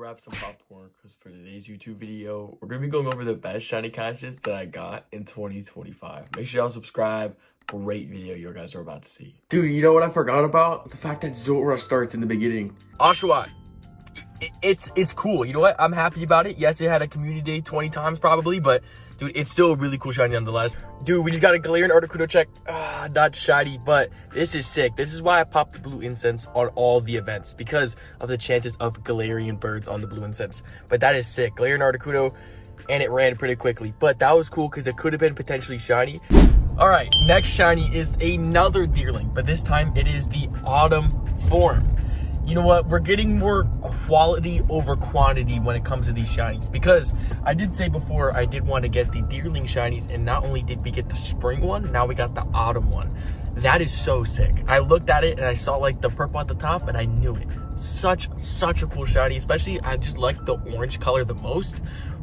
Grab some popcorn because for today's YouTube video, we're going to be going over the best shiny catches that I got in 2025. Make sure y'all subscribe. Great video you guys are about to see. Dude, you know what I forgot about? The fact that Zora starts in the beginning. Oshawott. It's cool. You know what? I'm happy about it. Yes, it had a community day 20 times probably, but dude, it's still a really cool shiny nonetheless. Dude, we just got a Galarian Articuno check. Not shiny, but this is sick. This is why I popped the blue incense on all the events, because of the chances of Galarian birds on the blue incense. But that is sick. Galarian Articuno, and it ran pretty quickly. But that was cool because it could have been potentially shiny. All right, next shiny is another Deerling, but this time it is the Autumn form. You know what? We're getting more quality over quantity when it comes to these shinies, because I did say before I did want to get the Deerling shinies, and not only did we get the spring one, now we got the autumn one. That is so sick. I looked at it and I saw like the purple at the top and I knew it. Such a cool shiny, especially I just like the orange color the most.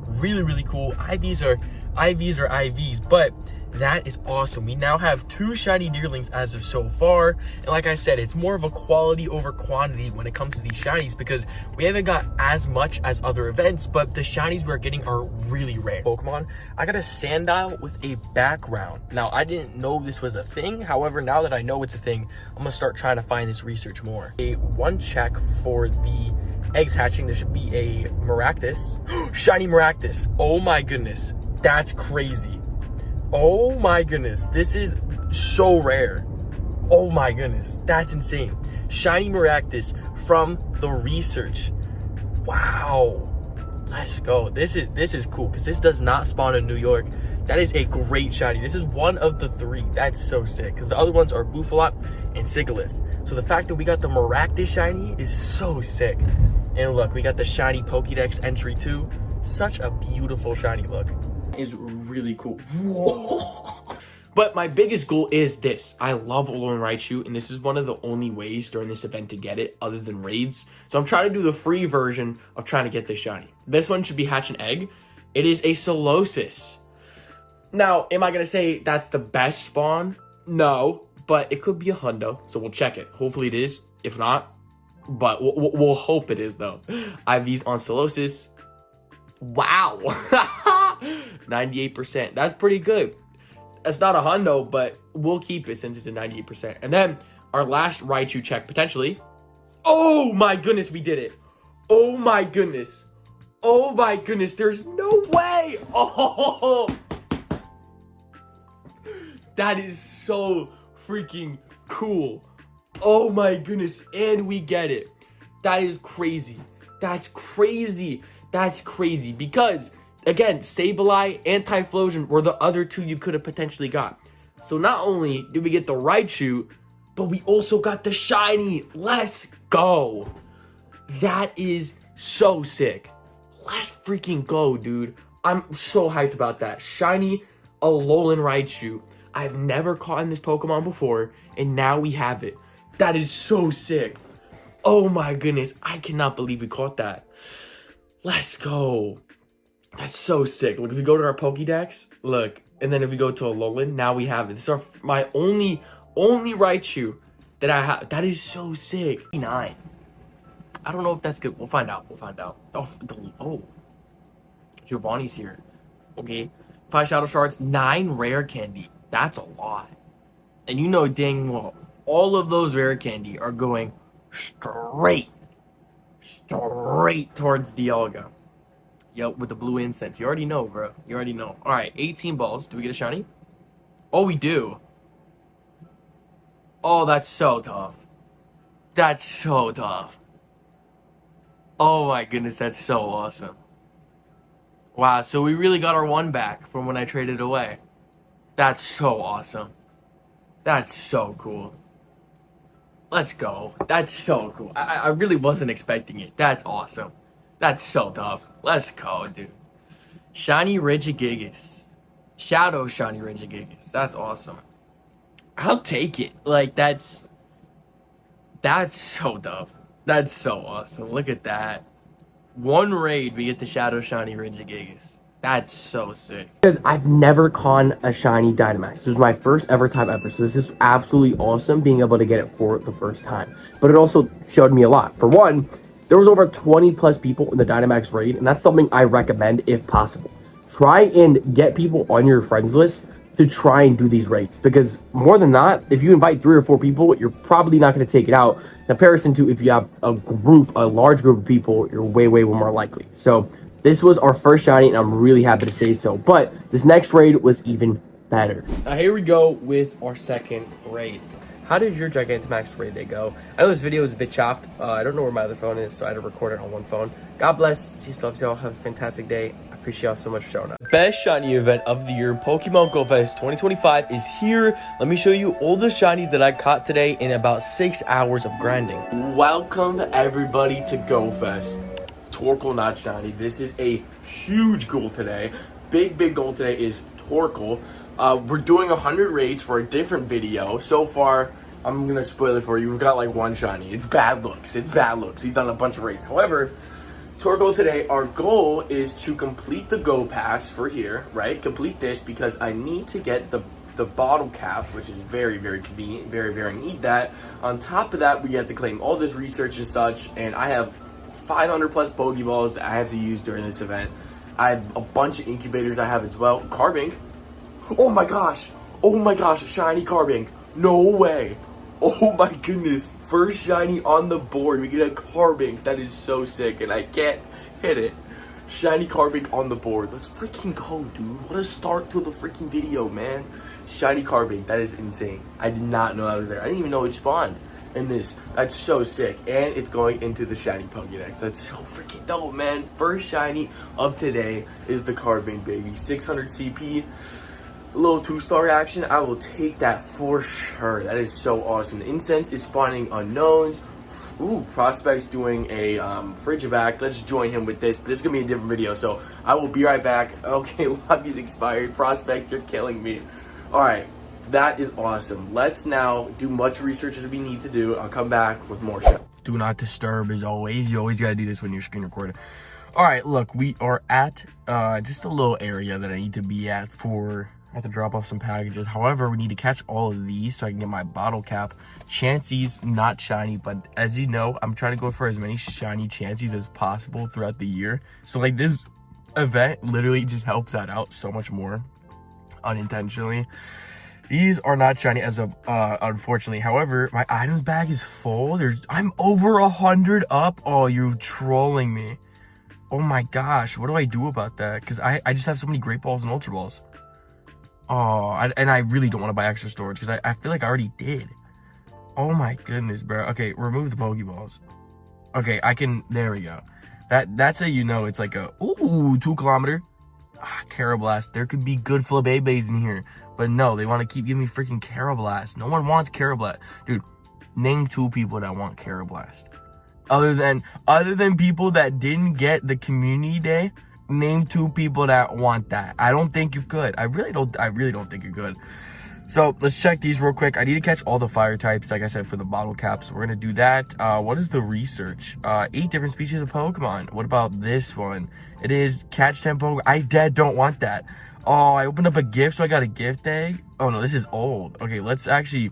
Really cool. IVs are IVs, but that is awesome. We now have 2 shiny Deerlings as of so far, and like I said, it's more of a quality over quantity when it comes to these shinies, because we haven't got as much as other events, but the shinies we're getting are really rare. Pokemon, I got a Sandile with a background. Now, I didn't know this was a thing. However, now that I know it's a thing, I'm gonna start trying to find this research more. One check for the eggs hatching, there should be a Maractus. Shiny Maractus. Oh my goodness, that's crazy. Oh my goodness, this is so rare. Oh my goodness, that's insane. Shiny Maractus from the research. Wow, let's go. This is cool because this does not spawn in New York. That is a great shiny. This is one of the 3. That's so sick because the other ones are Buffalat and Sigalith. So the fact that we got the Maractus shiny is so sick. And look, we got the shiny Pokédex entry too. Such a beautiful shiny look. Is really cool. Whoa. But my biggest goal is this. I love Alolan Raichu, and this is one of the only ways during this event to get it other than raids. So I'm trying to do the free version of trying to get this shiny. This one should be Hatch an Egg. It is a Solosis. Now, am I going to say that's the best spawn? No, but it could be a hundo, so we'll check it. Hopefully it is. If not, but we'll hope it is though. IVs on Solosis. Wow. 98%. That's pretty good. That's not a hundo, but we'll keep it since it's a 98%. And then our last Raichu check potentially. Oh my goodness, we did it. Oh my goodness. Oh my goodness, there's no way. Oh, that is so freaking cool. Oh my goodness, and we get it. That is crazy. That's crazy. That's crazy because, again, Sableye and Typhlosion were the other 2 you could have potentially got. So not only did we get the Raichu, but we also got the shiny. Let's go. That is so sick. Let's freaking go, dude. I'm so hyped about that. Shiny Alolan Raichu. I've never caught in this Pokemon before, and now we have it. That is so sick. Oh my goodness. I cannot believe we caught that. Let's go. That's so sick. Look, if we go to our Pokédex, look, and then if we go to Alolan, now we have it. This is my only Raichu that I have. That is so sick. 9. I don't know if that's good. We'll find out. Oh. Giovanni's here. Okay. 5 Shadow Shards, 9 Rare Candy. That's a lot. And you know dang well, all of those Rare Candy are going straight towards Dialga. Yep, with the blue incense. You already know, bro. You already know. All right, 18 balls. Do we get a shiny? Oh, we do. Oh, that's so tough. That's so tough. Oh my goodness, that's so awesome. Wow, so we really got our 1 back from when I traded away. That's so awesome. That's so cool. Let's go. That's so cool. I really wasn't expecting it. That's awesome. That's so tough. Let's go, dude. Shiny Regigigas. Shadow Shiny Regigigas. That's awesome. I'll take it. Like, that's so tough. That's so awesome. Look at that. 1 raid, we get the Shadow Shiny Regigigas. That's so sick. Because I've never caught a shiny Dynamax. This is my first ever time ever. So this is absolutely awesome being able to get it for the first time. But it also showed me a lot. For one, there was over 20 plus people in the Dynamax raid, and that's something I recommend if possible. Try and get people on your friends list to try and do these raids, because more than not, if you invite 3 or 4 people, you're probably not going to take it out. In comparison to if you have a large group of people, you're way more likely. So this was our first shiny, and I'm really happy to say so. But this next raid was even better. Now here we go with our second raid. How did your Gigantamax raid day go? I know this video is a bit chopped. I don't know where my other phone is, so I had to record it on one phone. God bless. Jesus loves y'all. Have a fantastic day. I appreciate y'all so much for showing up. Best shiny event of the year, Pokemon Go Fest 2025 is here. Let me show you all the shinies that I caught today in about 6 hours of grinding. Welcome everybody to Go Fest. Torkoal not shiny. This is a huge goal today. Big goal today is Torkoal. We're doing 100 raids for a different video. So far, I'm gonna spoil it for you. We've got like 1 shiny. It's bad looks. We've done a bunch of raids. However, Torkoal today, our goal is to complete the Go Pass for here, right? Complete this because I need to get the bottle cap, which is very convenient. Very need that. On top of that, we have to claim all this research and such. And I have 500 plus Pokeballs that I have to use during this event. I have a bunch of incubators I have as well. Carbink. Oh my gosh, shiny Carbink. No way. Oh my goodness. First shiny on the board. We get a Carbink. That is so sick, and I can't hit it. Shiny Carbink on the board. Let's freaking go, dude. What a start to the freaking video, man. Shiny Carbink. That is insane. I did not know that was there. I didn't even know it spawned in this. That's so sick. And it's going into the shiny Pokédex. That's so freaking dope, man. First shiny of today is the Carbink, baby. 600 CP. A little 2-star action. I will take that for sure. That is so awesome. The Incense is spawning unknowns. Ooh, Prospect's doing a Frigivac. Let's join him with this. But this is gonna be a different video, so I will be right back. Okay, lobby's expired. Prospect, you're killing me. All right, that is awesome. Let's now do much research as we need to do. I'll come back with more shit. Do not disturb as always. You always gotta do this when you're screen recording. All right, look, we are at just a little area that I need to be at for. I have to drop off some packages. However, we need to catch all of these so I can get my bottle cap. Chanseys, not shiny, but as you know, I'm trying to go for as many shiny Chanseys as possible throughout the year. So like this event literally just helps that out so much more unintentionally. These are not shiny as of unfortunately. However, my items bag is full. I'm over 100 up. Oh, you're trolling me. Oh my gosh, what do I do about that? Because I just have so many Great Balls and Ultra Balls. Oh, and I really don't want to buy extra storage because I feel like I already did. Oh my goodness, bro. Okay, remove the Pokeballs. Okay, I can, there we go. That's how you know it's like a, ooh, 2 kilometer. Carablast. There could be good Flabébés in here. But no, they want to keep giving me freaking Carablast. No one wants Carablast. Dude, name 2 people that want Carablast. Other than people that didn't get the community day. Name 2 people that want that. I don't think you could. I really don't think you could. So let's check these real quick. I need to catch all the fire types, like I said, for the bottle caps. So we're gonna do that. What is the research? 8 different species of Pokemon. What about this one? It is catch 10 Pokemon. I don't want that. Oh, I opened up a gift, so I got a gift egg. Oh no, this is old. Okay, let's actually,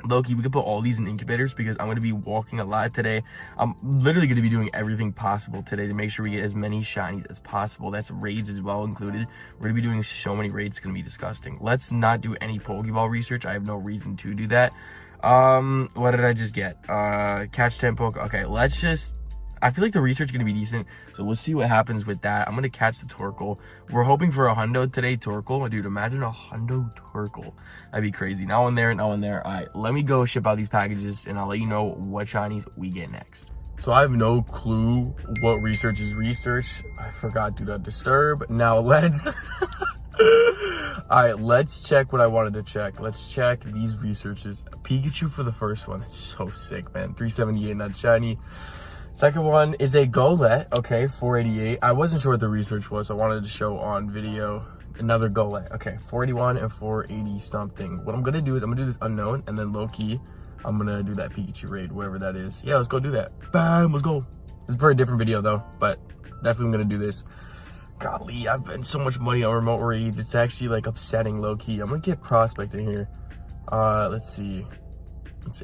Loki, we could put all these in incubators because I'm going to be walking a lot today. I'm literally going to be doing everything possible today to make sure we get as many shinies as possible. That's raids as well included. We're going to be doing so many raids, it's going to be disgusting. Let's not do any Pokeball research. I have no reason to do that. What did I just get? Catch 10 Poke. Okay, let's just, I feel like the research is going to be decent, so we'll see what happens with that. I'm going to catch the Torkoal. We're hoping for a hundo today, Torkoal. Dude, imagine a hundo Torkoal. That'd be crazy. Now in there. All right, let me go ship out these packages, and I'll let you know what shinies we get next. So I have no clue what research is research. I forgot do not disturb. Now let's... All right, let's check what I wanted to check. Let's check these researches. Pikachu for the first one. It's so sick, man. 378, not shiny. Second one is a Golett, okay, 488. I wasn't sure what the research was, so I wanted to show on video. Another Golett, okay, 481 and 480 something. What I'm gonna do is I'm gonna do this unknown, and then low-key, I'm gonna do that Pikachu raid, wherever that is. Yeah, let's go do that. Bam, let's go. It's a pretty different video though, but definitely gonna do this. Golly, I've spent so much money on remote raids. It's actually like upsetting low-key. I'm gonna get Prospect in here. Let's see.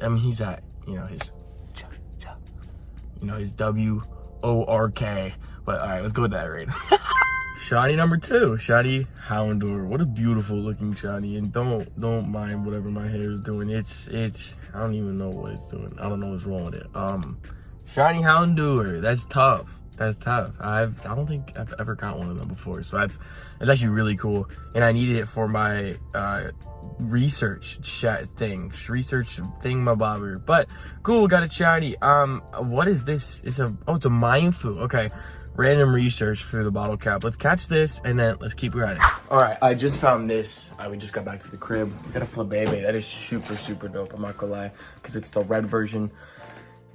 I mean, he's at, you know, his... You know, he's W-O-R-K. But all right, let's go with that raid. Shiny number 2, Shiny Houndour. What a beautiful looking shiny. And don't mind whatever my hair is doing. It's I don't even know what it's doing. I don't know what's wrong with it. Shiny Houndour. That's tough. That's tough. I don't think I've ever got one of them before. So it's actually really cool. And I needed it for my research thing, my bobber. But cool, got a shiny. What is this? It's a Mindfu. Okay. Random research through the bottle cap. Let's catch this and then let's keep riding. All right, I just found this. We just got back to the crib. We got a Flabébé. That is super dope. I'm not gonna lie, because it's the red version.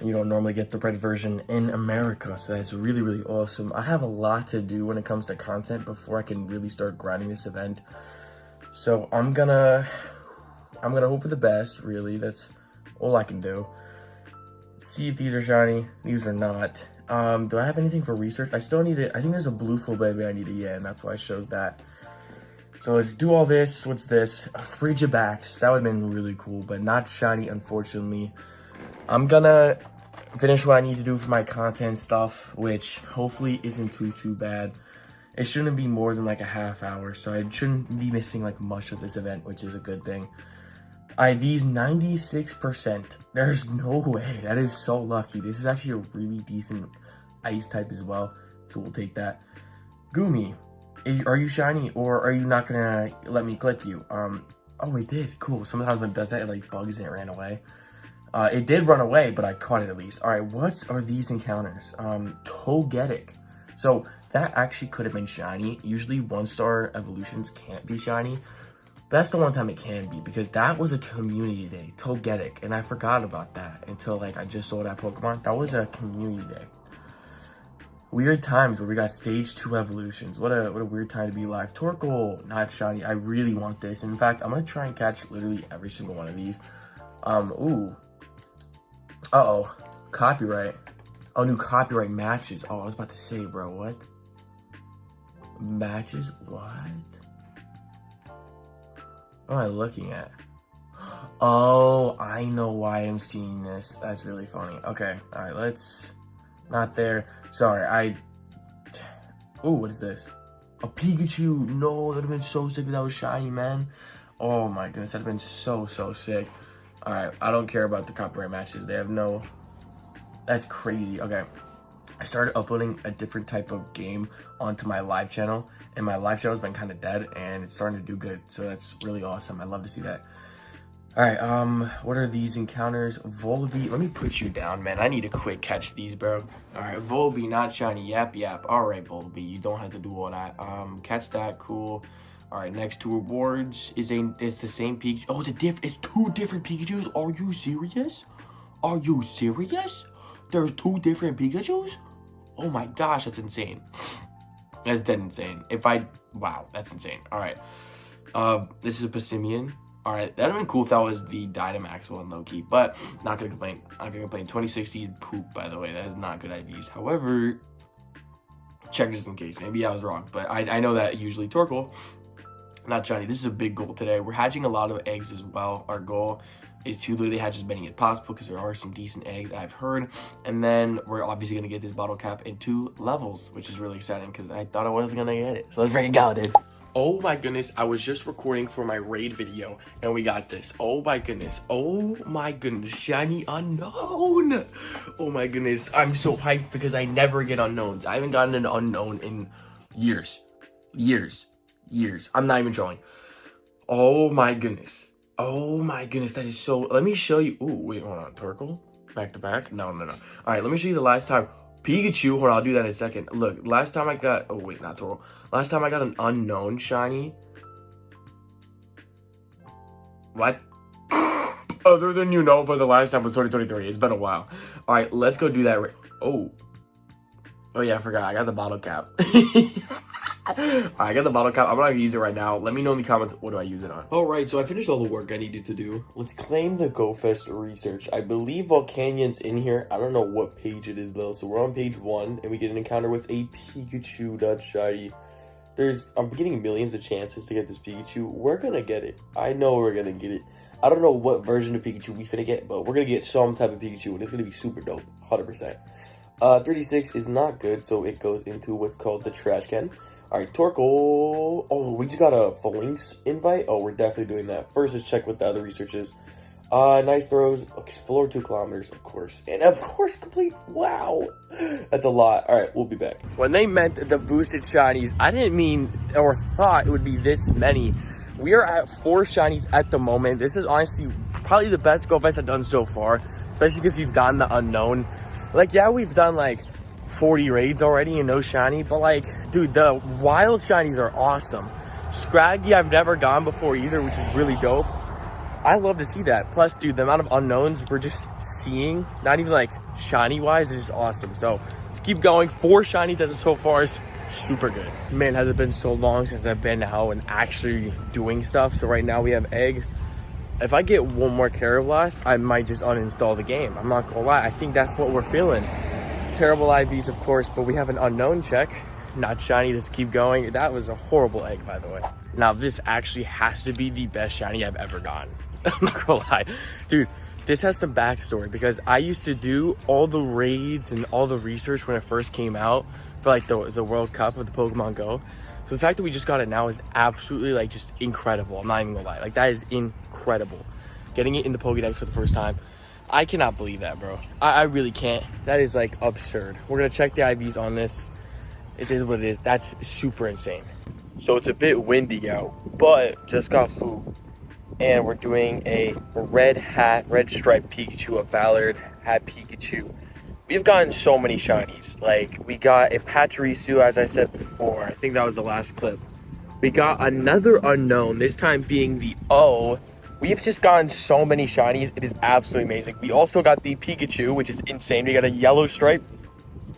You don't normally get the red version in America, so that's really awesome. I have a lot to do when it comes to content before I can really start grinding this event. So I'm gonna hope for the best. Really, that's all I can do. See if these are shiny. These are not. Do I have anything for research? I still need it. I think there's a blue Flabébé I need to get, and that's why it shows that. So let's do all this. What's this? A Frigibax. That would have been really cool, but not shiny, unfortunately. I'm gonna finish what I need to do for my content stuff, which hopefully isn't too bad. It shouldn't be more than like a half hour, so I shouldn't be missing like much of this event, which is a good thing. IV's 96%. There's no way. That is so lucky. This is actually a really decent ice type as well, so we'll take that. Gumi, are you shiny, or are you not gonna let me clip you? Oh, it did. Cool. Sometimes when it does that, it like bugs and it ran away. It did run away, but I caught it at least. All right, what are these encounters? Togetic. So that actually could have been shiny. Usually 1-star evolutions can't be shiny. That's the one time it can be, because that was a community day, Togetic, and I forgot about that until like I just saw that Pokemon. That was a community day. Weird times where we got stage 2 evolutions. What a weird time to be alive. Torkoal, not shiny. I really want this. In fact, I'm gonna try and catch literally every single one of these. Ooh. Uh-oh. Copyright. Oh, new copyright matches. Oh, I was about to say, bro, what? Matches? What? What am I looking at? Oh, I know why I'm seeing this. That's really funny. Okay, all right, let's... Not there. Sorry, Ooh, what is this? A Pikachu. No, that would have been so sick if that was shiny, man. Oh my goodness, that would have been so sick. All right, I don't care about the copyright matches. They have no... That's crazy. Okay. I started uploading a different type of game onto my live channel, and my live channel has been kind of dead, and it's starting to do good, so that's really awesome. I love to see that. All right, what are these encounters? Volibee, let me put you down, man. I need to quick catch these, bro. All right, Volibee, not shiny, yap. All right, Volibee, you don't have to do all that. Catch that, cool. All right, next 2 rewards it's the same Pikachu. Oh, it's 2 different Pikachus. Are you serious? Are you serious? There's 2 different Pikachus? Oh my gosh, that's insane. That's dead insane. Wow, that's insane. All right, this is a Passimian. All right, that'd have been cool if that was the Dynamax one, low-key, but not gonna complain. Not gonna complain. 2060 poop, by the way. That is not good IVs. However, check just in case. Maybe I was wrong, but I know that usually Torkoal, not shiny. This is a big goal today. We're hatching a lot of eggs as well. Our goal is to literally hatch as many as possible, because there are some decent eggs I've heard. And then we're obviously gonna get this bottle cap in 2 levels, which is really exciting because I thought I wasn't gonna get it. So let's bring it go, dude. Oh my goodness, I was just recording for my raid video and we got this. Oh my goodness, shiny unknown. Oh my goodness, I'm so hyped because I never get unknowns. I haven't gotten an unknown in years. I'm not even trolling. Oh my goodness, that is so, let me show you. Ooh, wait, hold on, Torkoal, back to back? No. All right, let me show you the last time. Pikachu, hold on, I'll do that in a second. Look, last time I got, oh wait, not Torkoal. Last time I got an unknown shiny. What? Other than Unova, the last time was 2023. It's been a while. All right, let's go do that. Oh yeah, I forgot. I got the bottle cap. I got the bottle cap. I'm not gonna use it right now. Let me know in the comments, what do I use it on? All right, so I finished all the work I needed to do. Let's claim the GoFest research. I believe Volcanion's in here. I don't know what page it is though. So we're on page 1 and we get an encounter with a Pikachu that's shiny. I'm getting millions of chances to get this Pikachu. We're gonna get it. I know we're gonna get it. I don't know what version of Pikachu we finna get, but we're gonna get some type of Pikachu and it's gonna be super dope, 100%. 36 is not good, so it goes into what's called the trash can. All right, Torkoal. Oh, we just got the links invite. Oh, we're definitely doing that. First, let's check what the other research is. Nice throws. Explore 2 kilometers, of course. And of course, complete. Wow. That's a lot. All right, we'll be back. When they meant the boosted shinies, I didn't mean or thought it would be this many. We are at 4 shinies at the moment. This is honestly probably the best Go Fest I've done so far, especially because we've done the unknown. Like, yeah, we've done like 40 raids already and no shiny, but like, dude, the wild shinies are awesome. Scraggy, I've never gone before either, which is really dope. I love to see that. Plus, dude, the amount of unknowns we're just seeing, not even like shiny wise, is just awesome. So let's keep going. 4 shinies as of so far is super good. Man, has it been so long since I've been out and actually doing stuff. So right now we have egg. If I get one more Carablast, I might just uninstall the game. I'm not gonna lie, I think that's what we're feeling. Terrible IVs, of course, but we have an unknown check. Not shiny, let's keep going. That was a horrible egg, by the way. Now, this actually has to be the best shiny I've ever gotten. I'm not gonna lie. Dude, this has some backstory because I used to do all the raids and all the research when it first came out for like the World Cup of the Pokemon Go. So the fact that we just got it now is absolutely like just incredible. I'm not even gonna lie. Like, that is incredible. Getting it in the Pokédex for the first time. I cannot believe that, bro. I really can't. That is like absurd. We're gonna check the IVs on this. It is what it is. That's super insane. So it's a bit windy out, but just got flu. And we're doing a red striped Pikachu, a Valor hat Pikachu. We've gotten so many shinies. Like, we got a Pachirisu, as I said before. I think that was the last clip. We got another unknown, this time being the O. We've just gotten so many shinies. It is absolutely amazing. We also got the Pikachu, which is insane. We got a yellow stripe.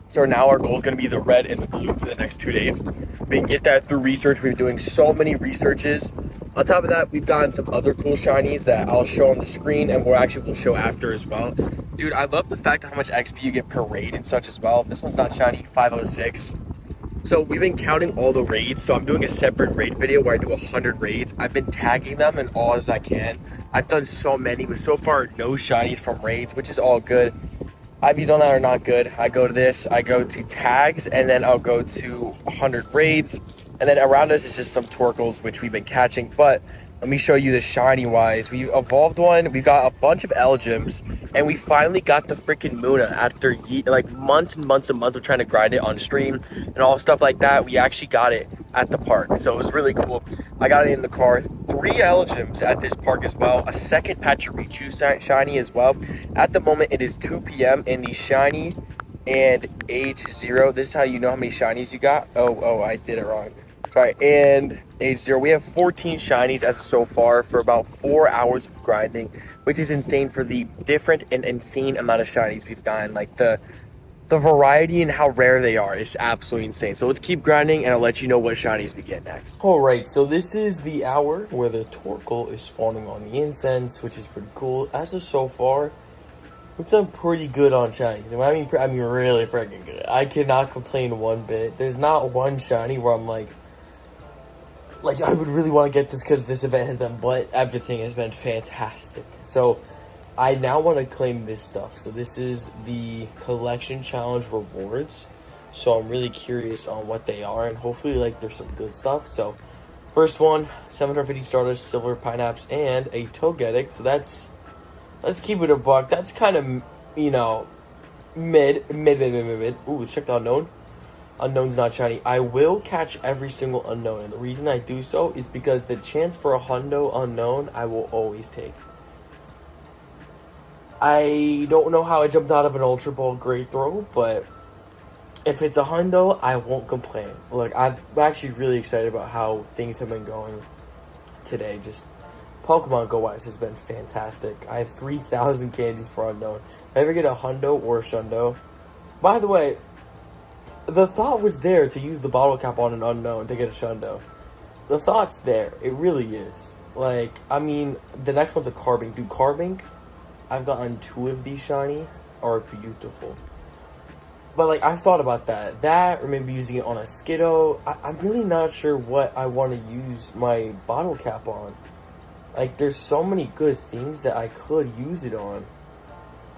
So now our goal is going to be the red and the blue for the next 2 days. We can get that through research. We're doing so many researches. On top of that, we've gotten some other cool shinies that I'll show on the screen and we'll show after as well. Dude, I love the fact of how much XP you get per raid and such as well. This one's not shiny, 506. So we've been counting all the raids. So I'm doing a separate raid video where I do 100 raids. I've been tagging them in all as I can. I've done so many, but so far no shinies from raids, which is all good. IVs on that are not good. I go to this, I go to tags, and then I'll go to 100 raids. And then around us is just some Torkoals, which we've been catching. But let me show you the shiny wise. We evolved one, we got a bunch of Elgyms, and we finally got the freaking Muna after like months and months and months of trying to grind it on stream and all stuff like that. We actually got it at the park, so it was really cool. I got it in the car. 3 Elgyms at this park as well. A second Pachirisu shiny as well. At the moment, it is 2 p.m. and the shiny and age 0. This is how you know how many shinies you got. Oh, I did it wrong. Sorry, and age 0. We have 14 shinies as so far for about 4 hours of grinding, which is insane for the different and insane amount of shinies we've gotten. Like, the variety and how rare they are is absolutely insane. So let's keep grinding and I'll let you know what shinies we get next. Alright, so this is the hour where the Torkoal is spawning on the incense, which is pretty cool. As of so far, we've done pretty good on shinies. I mean really freaking good. I cannot complain one bit. There's not one shiny where I'm like I would really want to get this because this event has been, but everything has been fantastic. So I now want to claim this stuff. So this is the collection challenge rewards. So I'm really curious on what they are, and hopefully like there's some good stuff. So first one, 750 starters, silver pineapples, and a Togetic. So let's keep it a buck. That's kind of, you know, mid. Ooh, let's check the unknown. Unknown's not shiny. I will catch every single unknown, and the reason I do so is because the chance for a hundo unknown I will always take. I don't know how I jumped out of an Ultra Ball Great Throw, but if it's a hundo, I won't complain. Like, I'm actually really excited about how things have been going today. Just Pokemon Go wise has been fantastic. I have 3,000 candies for unknown. If I ever get a hundo or a shundo, by the way, the thought was there to use the bottle cap on an unknown to get a shundo. The thought's there. It really is. Like, I mean, the next one's a Carbink. Dude, Carbink, I've gotten 2 of these shiny, are beautiful. But, like, I thought about that. That, or maybe using it on a Skiddo. I'm really not sure what I want to use my bottle cap on. Like, there's so many good things that I could use it on.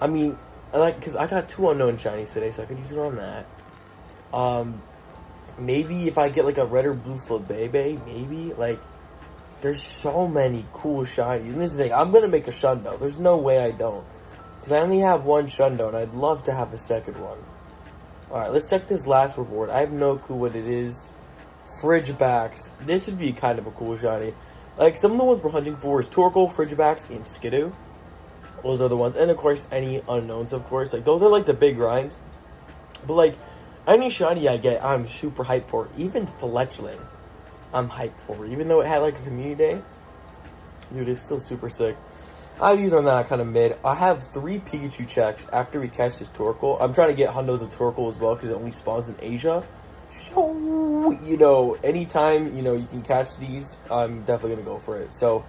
I mean, because I got 2 unknown shinies today, so I could use it on that. Maybe if I get like a red or blue Flabébé, maybe like there's so many cool shinies. And this is the thing, I'm gonna make a Shundo. There's no way I don't, because I only have 1 Shundo, and I'd love to have a second one. All right, let's check this last reward. I have no clue what it is. Fridgebacks. This would be kind of a cool shiny. Like some of the ones we're hunting for is Torkoal, Fridgebacks, and Skidoo. Those are the ones, and of course any unknowns. Of course, like those are like the big grinds. But like any shiny I get, I'm super hyped for. Even Fletchling, I'm hyped for. Even though it had like a community day, dude, it's still super sick. I've used on that kind of mid. I have 3 Pikachu checks after we catch this Torkoal. I'm trying to get Hundos of Torkoal as well because it only spawns in Asia. So, you know, anytime, you know, you can catch these, I'm definitely going to go for it. So,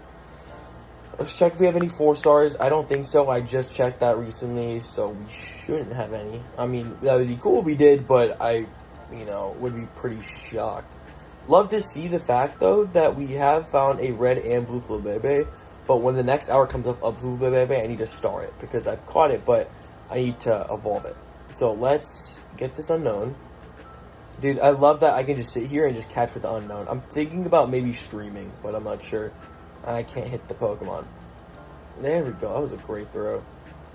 let's check if we have any 4 stars. I don't think so. I just checked that recently, so we shouldn't have any. I mean, that would be cool if we did, but I, you know, would be pretty shocked. Love to see the fact, though, that we have found a red and blue Flabébé. But when the next hour comes up, a blue Flabébé, I need to star it because I've caught it, but I need to evolve it. So let's get this unknown. Dude, I love that I can just sit here and just catch with the unknown. I'm thinking about maybe streaming, but I'm not sure. I can't hit the Pokemon. There we go. That was a great throw.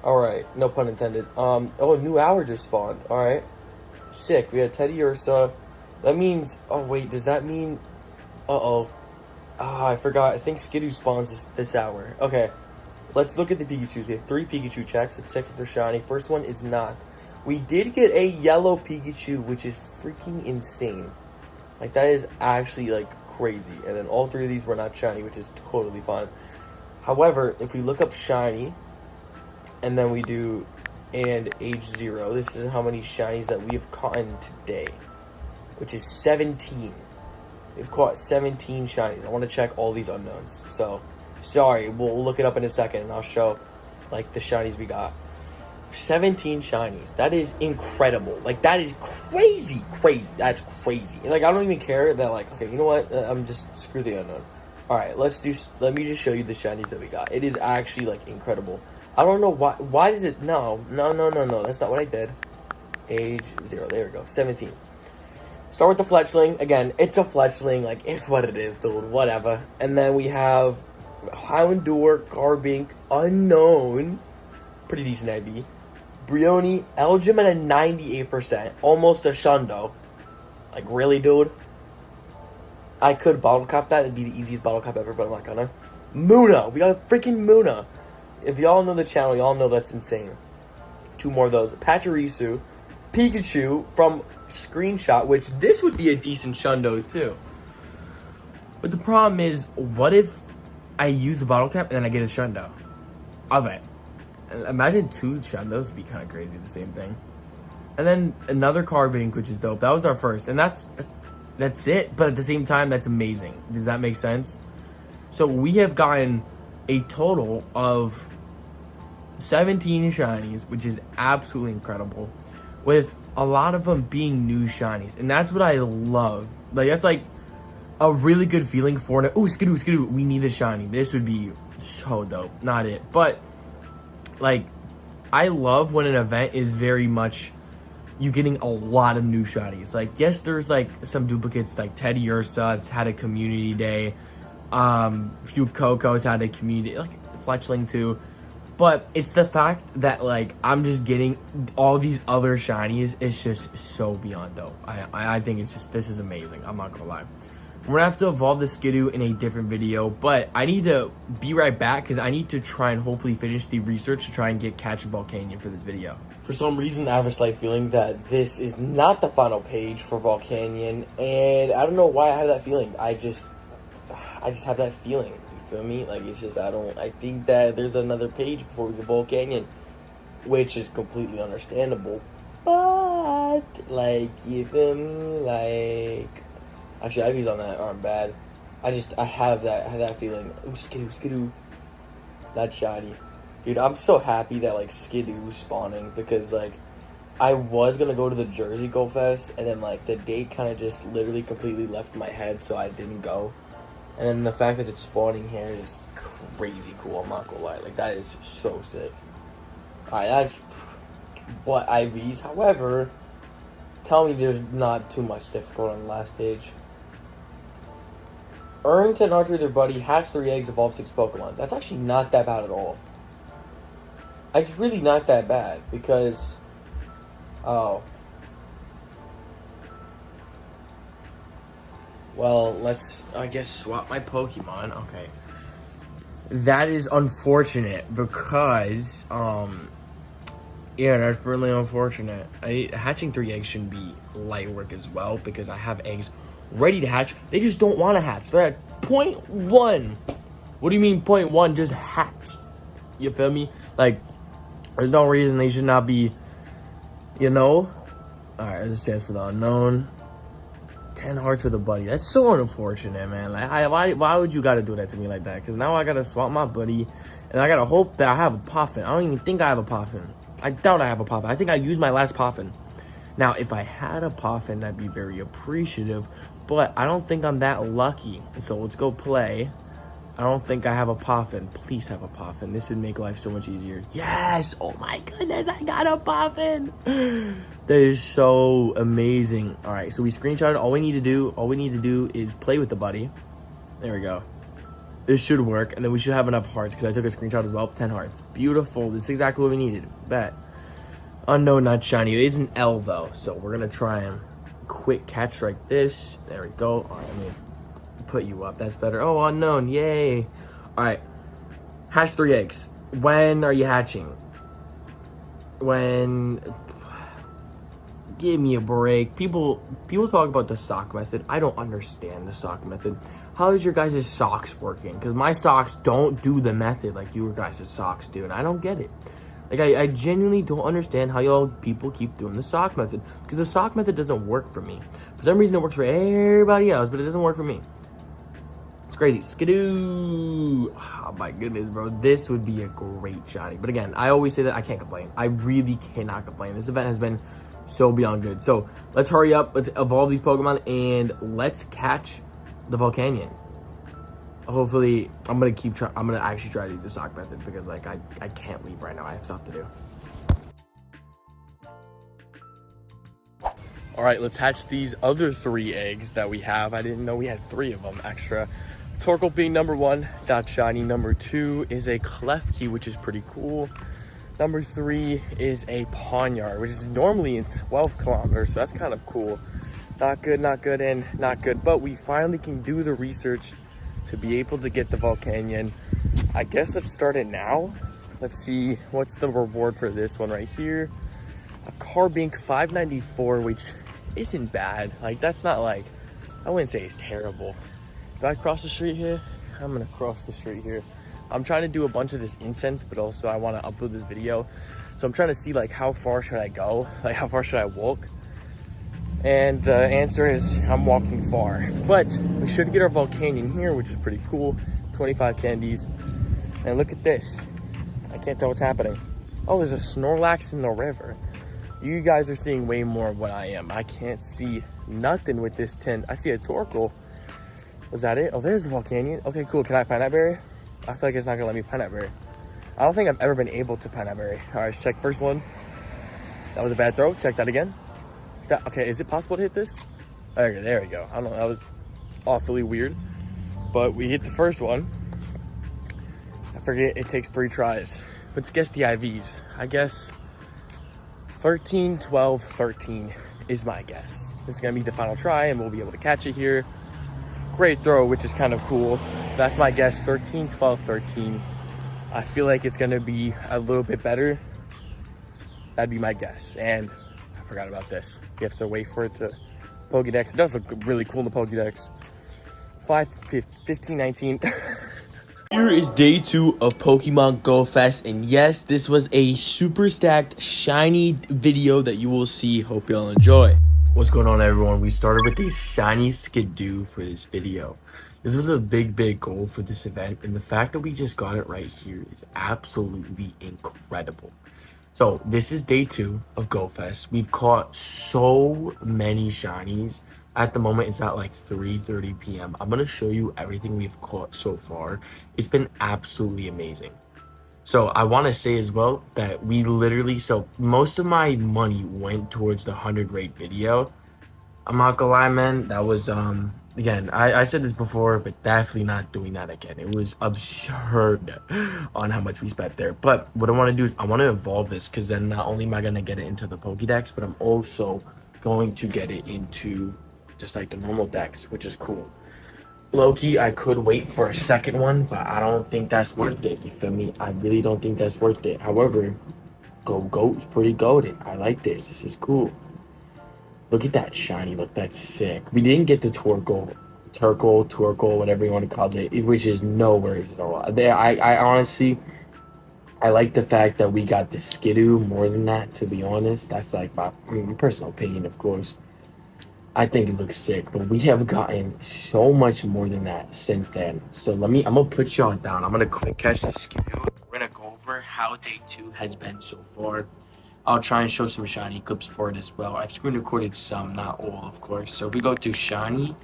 Alright, no pun intended. Oh, a new hour just spawned. Alright. Sick. We had Teddy Ursa. That means... Oh, wait. Does that mean... Uh-oh. Ah, I forgot. I think Skidoo spawns this hour. Okay. Let's look at the Pikachus. We have 3 Pikachu checks. Let's check if they're shiny. First one is not. We did get a yellow Pikachu, which is freaking insane. Like, that is actually, like, crazy. And then all 3 of these were not shiny, which is totally fine. However, if we look up shiny, and then we do, and age 0, this is how many shinies that we have caught today, which is 17. We've caught 17 shinies. I want to check all these unknowns. So, sorry, we'll look it up in a second, and I'll show, like, the shinies we got. 17 shinies. That is incredible. Like, that is crazy. That's crazy. And, like, I don't even care that, like, okay, you know what? I'm just, screw the unknown. Alright, let me just show you the shinies that we got. It is actually, like, incredible. I don't know why does it, no. That's not what I did. Age 0. There we go. 17. Start with the Fletchling. Again, it's a Fletchling. Like, it's what it is, dude. Whatever. And then we have Houndour, Garbink, Unknown. Pretty decent IV. Brioni, Elgin at a 98%. Almost a Shundo. Like, really, dude? I could bottle cap that. It'd be the easiest bottle cap ever, but I'm not gonna. Muna. We got a freaking Muna. If y'all know the channel, y'all know that's insane. 2 more of those. Pachirisu. Pikachu from Screenshot, which this would be a decent Shundo too. But the problem is, what if I use the bottle cap and then I get a Shundo of it? Imagine 2 Shundos would be kind of crazy, the same thing. And then another Carbink, which is dope. That was our first, and that's it. But at the same time, that's amazing. Does that make sense? So we have gotten a total of 17 shinies, which is absolutely incredible, with a lot of them being new shinies. And that's what I love. Like, that's like a really good feeling for it. Oh, Skidoo, we need a shiny. This would be so dope. Not it, but like, I love when an event is very much you getting a lot of new shinies. Like, yes, there's like some duplicates, like Teddy Ursa had a community day. A few Cocos had a community, like Fletchling too. But it's the fact that, like, I'm just getting all these other shinies. It's just so beyond dope. I think it's just, this is amazing. I'm not gonna lie. We're gonna have to evolve the Skidoo in a different video, but I need to be right back because I need to try and hopefully finish the research to try and get Catch Volcanion for this video. For some reason, I have a slight feeling that this is not the final page for Volcanion, and I don't know why I have that feeling. I just have that feeling. You feel me? Like, it's just, I think that there's another page before we get Volcanion, which is completely understandable. But, like, you feel me? Like, actually, IVs on that aren't bad. I have that feeling. Ooh, Skidoo. That's shiny. Dude, I'm so happy that, like, Skidoo's spawning, because, like, I was gonna go to the Jersey Go Fest, and then, like, the date kind of just literally completely left my head, so I didn't go. And then the fact that it's spawning here is crazy cool, I'm not gonna lie. Like, that is so sick. Alright, but IVs. However, tell me there's not too much difficult on the last page. Earn 10 hearts with your buddy, hatch 3 eggs, evolve 6 Pokemon. That's actually not that bad at all. It's really not that bad because... Oh. Well, let's, I guess, swap my Pokemon. Okay. That is unfortunate because, yeah, that's really unfortunate. Hatching 3 eggs shouldn't be light work as well because I have eggs ready to hatch. They just don't want to hatch. They're at 0.1. What do you mean 0.1? Just hatch. You feel me? Like, there's no reason they should not be, you know? Alright, this stands for the unknown. 10 hearts with a buddy. That's so unfortunate, man. Like, why would you gotta do that to me like that? Because now I gotta swap my buddy, and I gotta hope that I have a Poffin. I don't even think I have a Poffin. I doubt I have a Poffin. I think I used my last Poffin. Now, if I had a Poffin, I'd be very appreciative, but I don't think I'm that lucky. So let's go play. I don't think I have a Poffin. Please have a Poffin. This would make life so much easier. Yes! Oh my goodness, I got a Poffin! That is so amazing. Alright, so we screenshotted. All we need to do is play with the buddy. There we go. This should work, and then we should have enough hearts, because I took a screenshot as well. 10 hearts. Beautiful. This is exactly what we needed. Bet. Unknown, not shiny. It is an L, though, so we're going to try and quick catch like this. There we go. Alright, let me put you up. That's better. Oh, unknown. Yay. Alright. Hatch 3 eggs. When are you hatching? When... Give me a break. People talk about the sock method. I don't understand the sock method. How is your guys' socks working? Because my socks don't do the method like your guys' socks do, and I don't get it. Like, I genuinely don't understand how y'all people keep doing the sock method, because the sock method doesn't work for me. For some reason, it works for everybody else, but it doesn't work for me. It's crazy. Skidoo. Oh my goodness, bro. This would be a great shiny. But again, I always say that I can't complain. I really cannot complain. This event has been so beyond good. So let's hurry up. Let's evolve these Pokemon and let's catch the Volcanion. Hopefully, I'm gonna actually try to do the sock method because like I can't leave right now. I have stuff to do. All right, let's hatch these other 3 eggs that we have. I didn't know we had 3 of them extra. Torkoal being number 1, not shiny. Number 2 is a Klefki, which is pretty cool. Number 3 is a Pawniard, which is normally in 12 kilometers, so that's kind of cool. Not good, and not good. But we finally can do the research to be able to get the Volcanion. I guess let's start it now. Let's see, what's the reward for this one right here? A Carbink 594, which isn't bad. Like, that's not like, I wouldn't say it's terrible. Do I cross the street here? I'm gonna cross the street here. I'm trying to do a bunch of this incense, but also I want to upload this video. So I'm trying to see like how far should I go? Like how far should I walk? And the answer is I'm walking far. But we should get our Volcanion here, which is pretty cool. 25 candies. And look at this. I can't tell what's happening. Oh, there's a Snorlax in the river. You guys are seeing way more of what I am. I can't see nothing with this tint. I see a Torkoal. Was that it? Oh, there's the Volcanion. Okay, cool. Can I Pineapple Berry? I feel like it's not gonna let me Pineapple Berry. I don't think I've ever been able to Pineapple Berry. All right, let's check first one. That was a bad throw. Check that again. Okay, is it possible to hit this? Okay, there we go. I don't know, that was awfully weird. But we hit the first one. I forget it takes 3 tries. Let's guess the IVs. I guess 13, 12, 13 is my guess. This is gonna be the final try and we'll be able to catch it here. Great throw, which is kind of cool. That's my guess, 13, 12, 13. I feel like it's gonna be a little bit better. That'd be my guess. And I forgot about this. You have to wait for it to Pokédex. It does look really cool in the Pokédex. 5, 15, 19. Here is day 2 of Pokemon Go Fest. And yes, this was a super stacked, shiny video that you will see. Hope y'all enjoy. What's going on, everyone? We started with a shiny Skidoo for this video. This was a big goal for this event, and the fact that we just got it right here is absolutely incredible. So this is day 2 of Go Fest. We've caught so many shinies. At the moment, it's at like 3:30 p.m. I'm gonna show you everything we've caught so far. It's been absolutely amazing. So I want to say as well that we literally, so most of my money went towards the 100 rate video. I'm not gonna lie, man. That was again, I said this before, but definitely not doing that again. It was absurd on how much we spent there. But what I want to do is I want to evolve this, because then not only am I gonna get it into the Pokédex, but I'm also going to get it into just like the normal decks, which is cool. Low-key, I could wait for a second one, but I don't think that's worth it. You feel me? I really don't think that's worth it. However, Goat's pretty goated. I like this. This is cool. Look at that shiny look. That's sick. We didn't get the Torkoal, whatever you want to call it, which is no worries at all. I honestly, I like the fact that we got the Skidoo more than that, to be honest. That's like my personal opinion, of course. I think it looks sick, but we have gotten so much more than that since then. So I'm gonna put y'all down. I'm gonna quick catch the Skidoo. We're gonna go over how day 2 has been so far. I'll try and show some shiny clips for it as well. I've screen recorded some, not all, of course. So if we go to shiny,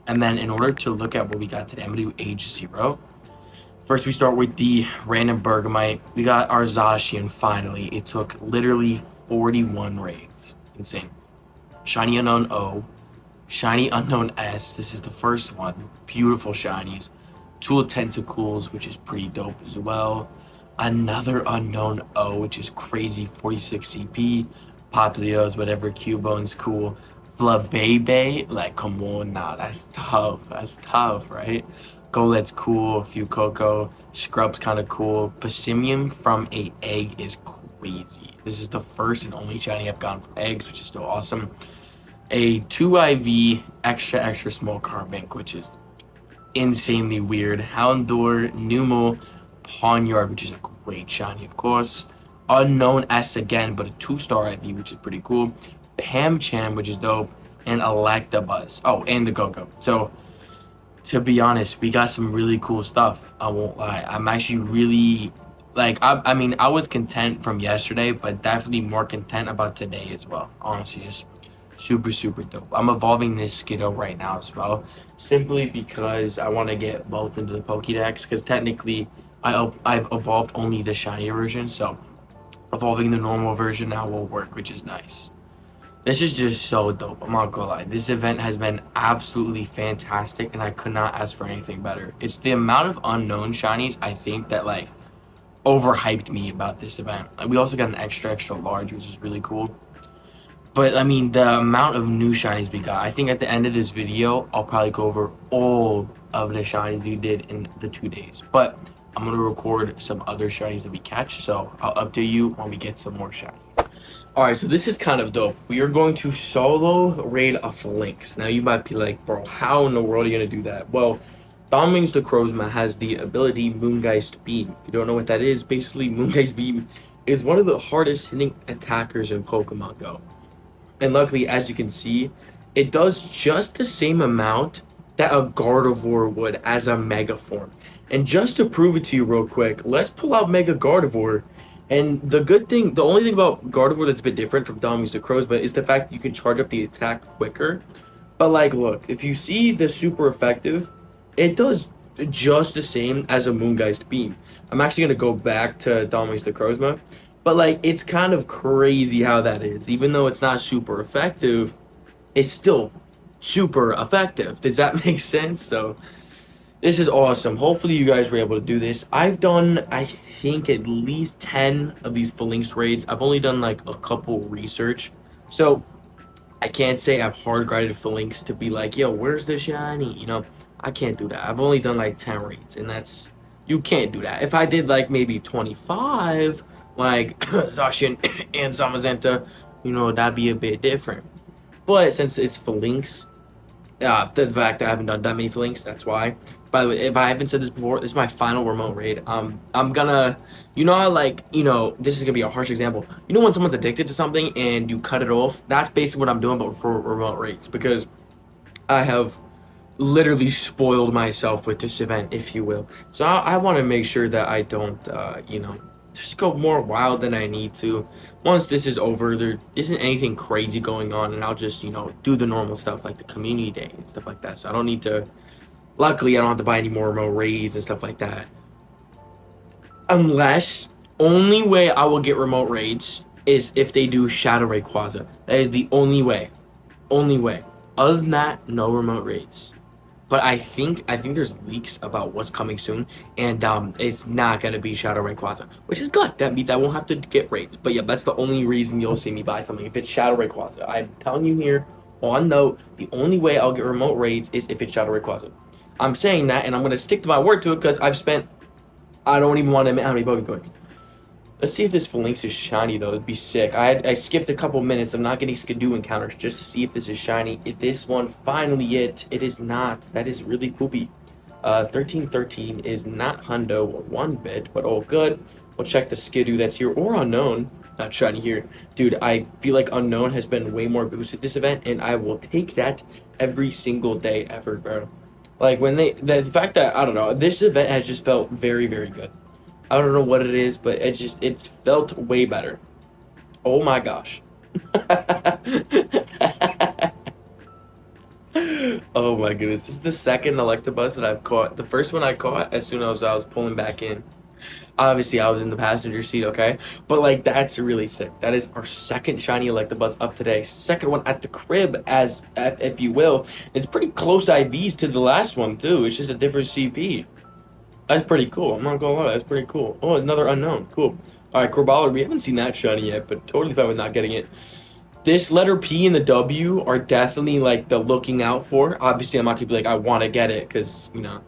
and then in order to look at what we got today, I'm gonna do age 0. First, we start with the random Bergamite. We got our Zacian finally. It took literally 41 raids. Insane. Shiny Unknown O. Shiny Unknown S. This is the first one. Beautiful shinies. Tool Tentacles, which is pretty dope as well. Another Unknown O, which is crazy. 46 CP. Poplios, whatever. Cubone's cool. Flabebe, like, come on, nah, that's tough. That's tough, right? Golet's cool. Fuecoco. Scrub's kind of cool. Passimium from a egg is crazy. This is the first and only shiny I've gotten from eggs, which is still awesome. A 2IV extra small Carbink, which is insanely weird. Houndour, Numel, Pawniard, which is a great shiny, of course. Unknown S again, but a 2-star IV, which is pretty cool. Pamcham, which is dope. And Electabuzz. Oh, and the Go-Go. So, to be honest, we got some really cool stuff. I won't lie. I'm actually really, like, I mean, I was content from yesterday, but definitely more content about today as well. Honestly, just super dope. I'm evolving this Skiddo right now as well, simply because I want to get both into the Pokédex, because technically I've evolved only the shiny version, so evolving the normal version now will work, which is nice. This is just so dope. I'm not gonna lie. This event has been absolutely fantastic, and I could not ask for anything better. It's the amount of unknown shinies, I think, that like overhyped me about this event. We also got an extra large, which is really cool. But I mean, the amount of new shinies we got, I think at the end of this video, I'll probably go over all of the shinies we did in the 2 days. But I'm going to record some other shinies that we catch, so I'll update you when we get some more shinies. Alright, so this is kind of dope. We are going to solo raid a Phalanx. Now you might be like, bro, how in the world are you going to do that? Well, Dynamax the Crozma has the ability Moongeist Beam. If you don't know what that is, basically Moongeist Beam is one of the hardest hitting attackers in Pokemon Go. And luckily, as you can see, it does just the same amount that a Gardevoir would as a Mega form. And just to prove it to you real quick, let's pull out Mega Gardevoir. And the only thing about Gardevoir that's a bit different from Dynamax the Crozma is the fact that you can charge up the attack quicker. But like, look, if you see the super effective, it does just the same as a Moongeist Beam. I'm actually going to go back to Dynamax the Crozma. But, like, it's kind of crazy how that is. Even though it's not super effective, it's still super effective. Does that make sense? So, this is awesome. Hopefully, you guys were able to do this. I've done, I think, at least 10 of these Phalanx raids. I've only done, like, a couple research. So, I can't say I've hard-grinded Phalanx to be like, yo, where's the shiny? You know, I can't do that. I've only done, like, 10 raids, and that's, you can't do that. If I did, like, maybe 25... like Zacian and Zamazenta, you know, that'd be a bit different. But since it's Phalanx, the fact that I haven't done that many Phalanx, that's why. By the way, if I haven't said this before, this is my final remote raid. I'm gonna, you know how, like, you know, this is gonna be a harsh example. You know when someone's addicted to something and you cut it off? That's basically what I'm doing, but for remote raids, because I have literally spoiled myself with this event, if you will. So I want to make sure that I don't, you know, just go more wild than I need to. Once this is over, there isn't anything crazy going on, and I'll just, you know, do the normal stuff like the community day and stuff like that. So I don't need to, luckily I don't have to buy any more remote raids and stuff like that. Unless only way I will get remote raids is if they do Shadow Rayquaza. That is the only way. Only way. Other than that, no remote raids. But I think there's leaks about what's coming soon, and it's not gonna be Shadow Rayquaza, which is good. That means I won't have to get raids. But yeah, that's the only reason you'll see me buy something if it's Shadow Rayquaza. I'm telling you here on note, the only way I'll get remote raids is if it's Shadow Rayquaza. I'm saying that, and I'm gonna stick to my word to it because I've spent. I don't even want to admit how many Pokemon coins. Let's see if this Phalanx is shiny, though. It'd be sick. I skipped a couple minutes of not getting Skidoo encounters just to see if this is shiny. This one, finally it is not. That is really poopy. 1313 is not hundo one bit, but all good. We'll check the Skidoo that's here, or unknown. Not shiny here. Dude, I feel like unknown has been way more boosted this event, and I will take that every single day ever, bro. Like, the fact that, I don't know, this event has just felt very, very good. I don't know what it is, but it's felt way better. Oh my gosh. Oh my goodness. This is the second Electabuzz that I've caught. The first one I caught as soon as I was pulling back in. Obviously, I was in the passenger seat, okay? But, like, that's really sick. That is our second shiny Electabuzz up today. Second one at the crib, if you will. It's pretty close IVs to the last one, too. It's just a different CP. That's pretty cool. I'm not gonna lie, that's pretty cool. Oh, another unknown. Cool. Alright, Corballer, we haven't seen that shiny yet, but totally fine with not getting it. This letter P and the W are definitely, like, the looking out for. Obviously, I'm not gonna be like, I want to get it, because, you know,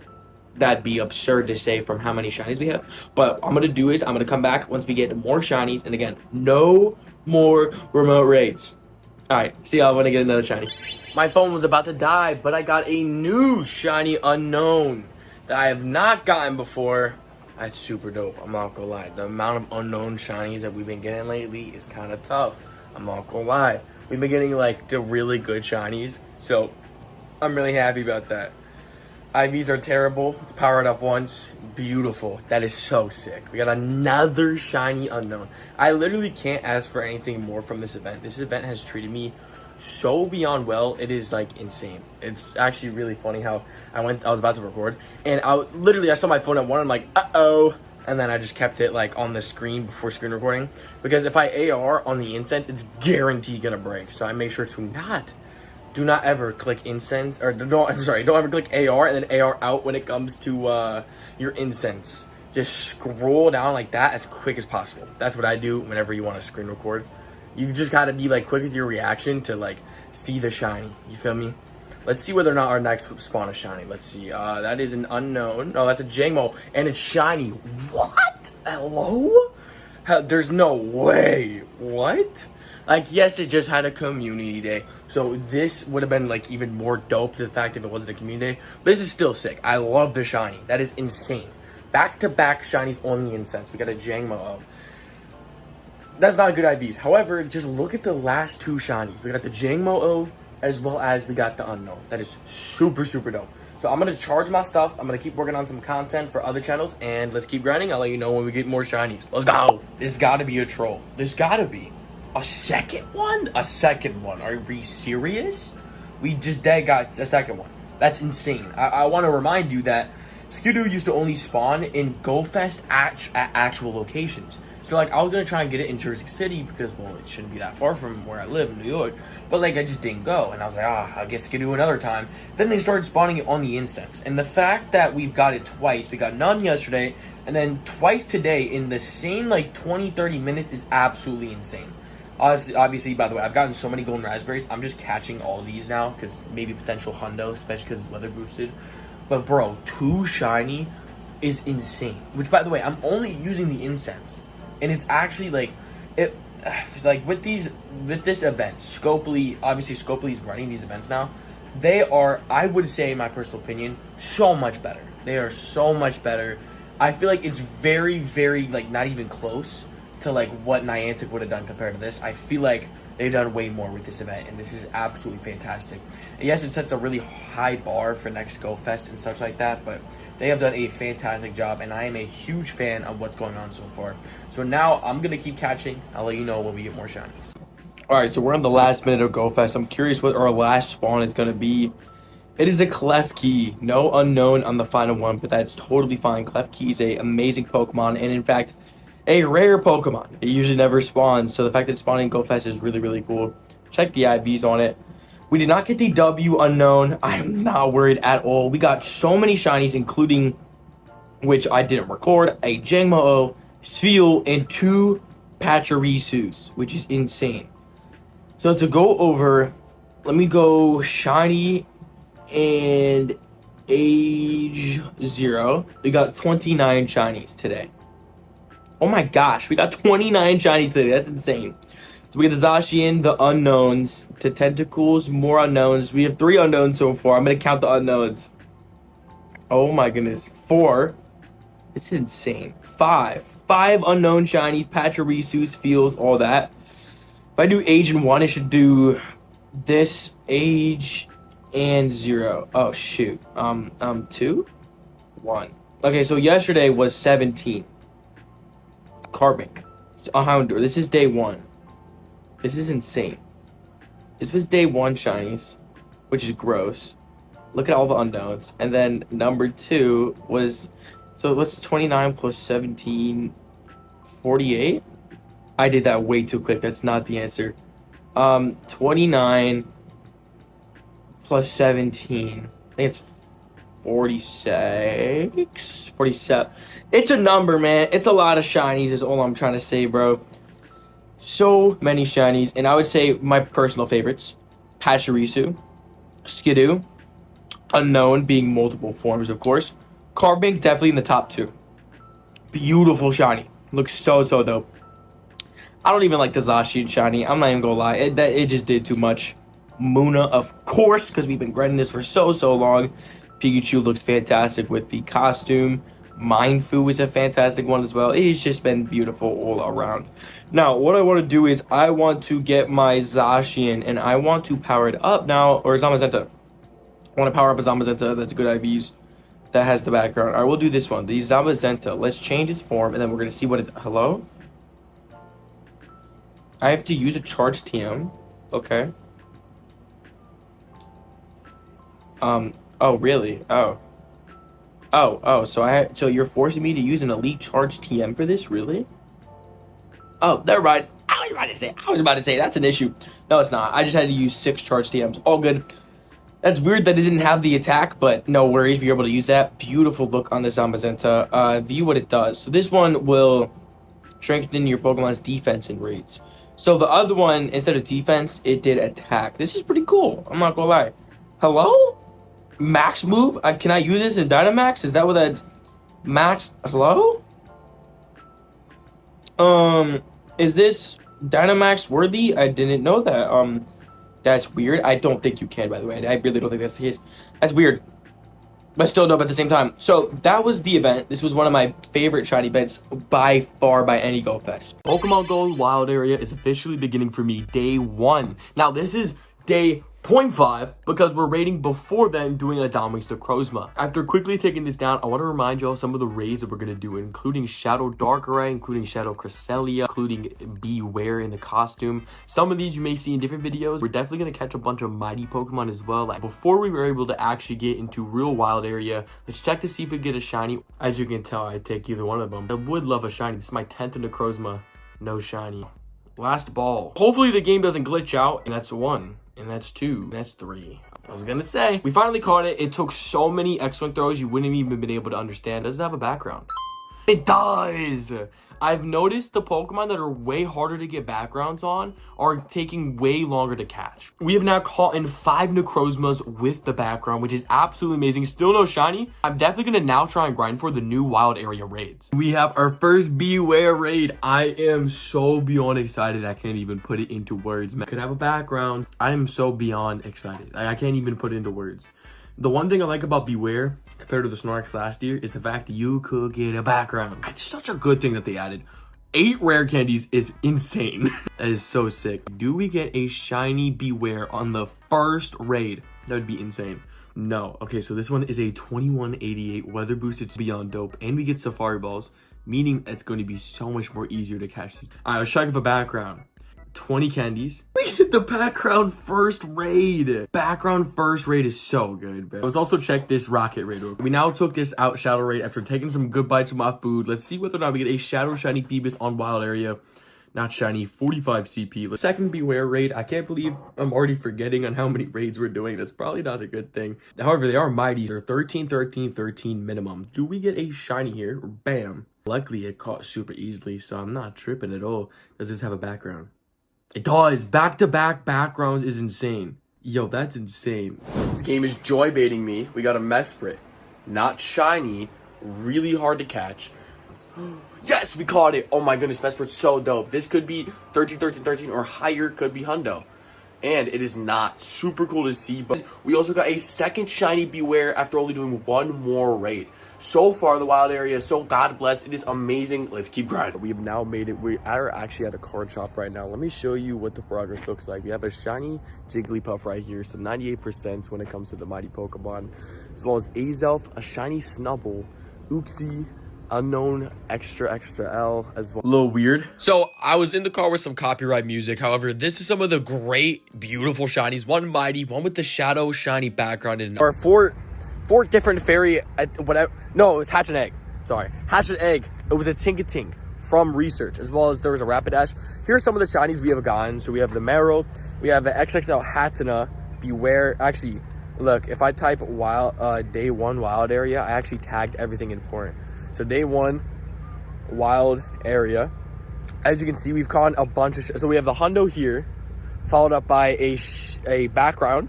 that'd be absurd to say from how many shinies we have. But what I'm gonna do is, I'm gonna come back once we get more shinies, and again, no more remote raids. Alright, see y'all when I get another shiny. My phone was about to die, but I got a new shiny unknown that I have not gotten before. That's super dope. I'm not gonna lie. The amount of unknown shinies that we've been getting lately is kind of tough. I'm not gonna lie. We've been getting like the really good shinies, so I'm really happy about that. IVs are terrible. It's powered up once. Beautiful. That is so sick. We got another shiny unknown. I literally can't ask for anything more from this event. This event has treated me so beyond well. It is like insane. It's actually really funny how I was about to record, and I saw my phone at 1. I'm like, uh-oh, and then I just kept it like on the screen before screen recording, because if I AR on the incense, it's guaranteed gonna break. So I make sure to do not ever click incense, or don't ever click AR and then AR out when it comes to your incense. Just scroll down like that as quick as possible. That's what I do whenever you want to screen record. You just gotta be like quick with your reaction to like see the shiny. You feel me? Let's see whether or not our next spawn is shiny. Let's see. That is an unknown. No, that's a Jangmo, and it's shiny. What? Hello? There's no way. What? Like, yes, it just had a community day, so this would have been like even more dope to the fact if it wasn't a community day. But this is still sick. I love the shiny. That is insane. Back-to-back shinies on the incense. We got a Jangmo. That's not good IVs. However, just look at the last two shinies. We got the Jangmo as well as we got the unknown. That is super, super dope. So I'm going to charge my stuff. I'm going to keep working on some content for other channels, and let's keep grinding. I'll let you know when we get more shinies. Let's go. This got to be a troll. This got to be. A second one? A second one. Are we serious? We just got a second one. That's insane. I want to remind you that Skidoo used to only spawn in GoFest at actual locations. So, like, I was going to try and get it in Jersey City because, well, it shouldn't be that far from where I live in New York. But, like, I just didn't go. And I was like, I'll get Skidoo another time. Then they started spawning it on the incense. And the fact that we've got it twice, we got none yesterday, and then twice today in the same, like, 20, 30 minutes is absolutely insane. Obviously, by the way, I've gotten so many golden raspberries. I'm just catching all of these now because maybe potential hundos, especially because it's weather boosted. But, bro, 2 shiny is insane. Which, by the way, I'm only using the incense. And it's actually like with this event, Scopely, obviously Scopely's running these events now. They are, I would say, in my personal opinion, so much better. They are so much better. I feel like it's very, very, like, not even close to like what Niantic would have done compared to this. I feel like they've done way more with this event, and this is absolutely fantastic. And yes, it sets a really high bar for next Go Fest and such like that, but they have done a fantastic job, and I am a huge fan of what's going on so far. So now I'm going to keep catching. I'll let you know when we get more shinies. Alright, so we're on the last minute of Go Fest. I'm curious what our last spawn is going to be. It is a Klefki. No unknown on the final one, but that's totally fine. Klefki is an amazing Pokemon, and in fact, a rare Pokemon. It usually never spawns, so the fact that it's spawning Go Fast is really, really cool. Check the IVs on it. We did not get the W unknown. I am not worried at all. We got so many shinies, including, which I didn't record, a Jangmo-O, Spheal, and 2 Pachirisus, which is insane. So to go over, let me go shiny and age 0. We got 29 shinies today. Oh my gosh, we got 29 shinies today. That's insane. So we got the Zacian, the unknowns, to Tentacles, more unknowns. We have 3 unknowns so far. I'm going to count the unknowns. Oh my goodness. 4. This is insane. 5 unknown shinies, Pachirisus, Feels, all that. If I do age and 1, I should do this, age and 0. Oh shoot. 2, 1. Okay, so yesterday was 17. Karmic. Houndour. This is day 1. This is insane. This was day 1 shinies, which is gross. Look at all the unknowns. And then number 2 was, so what's 29 plus 17? 48? I did that way too quick. That's not the answer. 29 plus 17. I think it's 46? 47. It's a number, man. It's a lot of shinies is all I'm trying to say, bro. So many shinies. And I would say my personal favorites. Pachirisu, Skidoo, unknown being multiple forms, of course. Carbink definitely in the top 2. Beautiful shiny. Looks so dope. I don't even like the Zacian shiny. I'm not even gonna lie. It just did too much. Muna, of course, because we've been grinding this for so long. Pikachu looks fantastic with the costume. Mindfu is a fantastic one as well. It's just been beautiful all around. Now, what I want to do is I want to get my Zacian and I want to power it up now, or Zamazenta. I want to power up a Zamazenta that's good IVs, that has the background. I will do this one, the Zamazenta. Let's change its form and then we're going to see what it... Hello? I have to use a charged TM. Okay. Oh, really? Oh, so you're forcing me to use an elite charge TM for this? Really? Oh, never mind. I was about to say that's an issue. No, it's not. I just had to use 6 charge TMs. All good. That's weird that it didn't have the attack, but no worries. We're able to use that. Beautiful look on the Zamazenta. View what it does. So this one will strengthen your Pokemon's defense and raids. So the other one, instead of defense, it did attack. This is pretty cool. I'm not gonna lie. Hello? Max move? Can I use this in Dynamax? Is that what that's... Max... Hello? Is this Dynamax worthy? I didn't know that. That's weird. I don't think you can, by the way. I really don't think that's the case. That's weird. But still dope at the same time. So, that was the event. This was one of my favorite shiny events by far by any Go Fest. Pokemon Go Wild Area is officially beginning for me day 1. Now, this is day 0.5 because we're raiding before then doing a Dynamax to Crozma. After quickly taking this down, I want to remind y'all some of the raids that we're going to do, including Shadow Darkrai, including Shadow Cresselia, including Beware in the costume. Some of these you may see in different videos. We're definitely going to catch a bunch of mighty Pokemon as well. Like before we were able to actually get into real wild area, let's check to see if we get a shiny. As you can tell, I take either one of them. I would love a shiny. This is my 10th into Crozma. No shiny. Last ball. Hopefully the game doesn't glitch out, and that's 1. And that's 2. And that's 3. I was gonna say. We finally caught it. It took so many excellent throws you wouldn't even been able to understand. Does it have a background? It does! I've noticed the Pokemon that are way harder to get backgrounds on are taking way longer to catch. We have now caught in 5 Necrozmas with the background, which is absolutely amazing. Still no shiny. I'm definitely going to now try and grind for the new wild area raids. We have our first Beware raid. I am so beyond excited. I can't even put it into words. Man, could have a background. I am so beyond excited. I can't even put it into words. The one thing I like about Beware compared to the Snorlax last year is the fact that you could get a background. It's such a good thing that they added. 8 rare candies is insane. That is so sick. Do we get a shiny Beware on the first raid? That would be insane. No. Okay, so this one is a 2188 weather boosted beyond dope, and we get Safari Balls, meaning it's going to be so much more easier to catch this. All right, let's check for background. 20 candies. We hit the background first raid. Background first raid is so good, bro. Let's also check this rocket raid. We now took this out shadow raid after taking some good bites of my food. Let's see whether or not we get a shadow shiny Phoebus on wild area. Not shiny, 45 CP. Second beware raid. I can't believe I'm already forgetting on how many raids we're doing. That's probably not a good thing. However, they are mighty. They're 13, 13, 13 minimum. Do we get a shiny here? Bam. Luckily, it caught super easily, so I'm not tripping at all. Does this have a background? It does. Back-to-back backgrounds is insane. Yo, that's insane. This game is joy baiting me. We got a Mesprit. Not shiny. Really hard to catch. Yes, we caught it. Oh my goodness, Mesprit's so dope. This could be 13, 13, 13 or higher. Could be hundo. And it is not super cool to see. But we also got a second shiny Beware after only doing one more raid. So far, the wild area is so god bless. It is amazing. Let's keep grinding. We have now made it. We are actually at a card shop right now. Let me show you what the progress looks like. We have a shiny Jigglypuff right here. Some 98% when it comes to the mighty Pokemon. As well as Azelf, a shiny Snubble, Oopsie, unknown extra L as well. A little weird. So I was in the car with some copyright music. However, this is some of the great, beautiful shinies. One mighty, one with the shadow shiny background. And or four different fairy, whatever. No, it was Hatch and Egg. Sorry, Hatch and Egg. It was a Tinkatink from research, as well as there was a Rapidash. Here are some of the shinies we have gotten. So we have the Marrow, we have the XXL Hatena, Beware. Actually, look, if I type wild day 1 wild area, I actually tagged everything important. So day 1 wild area. As you can see, we've caught a bunch of so we have the Hundo here, followed up by a background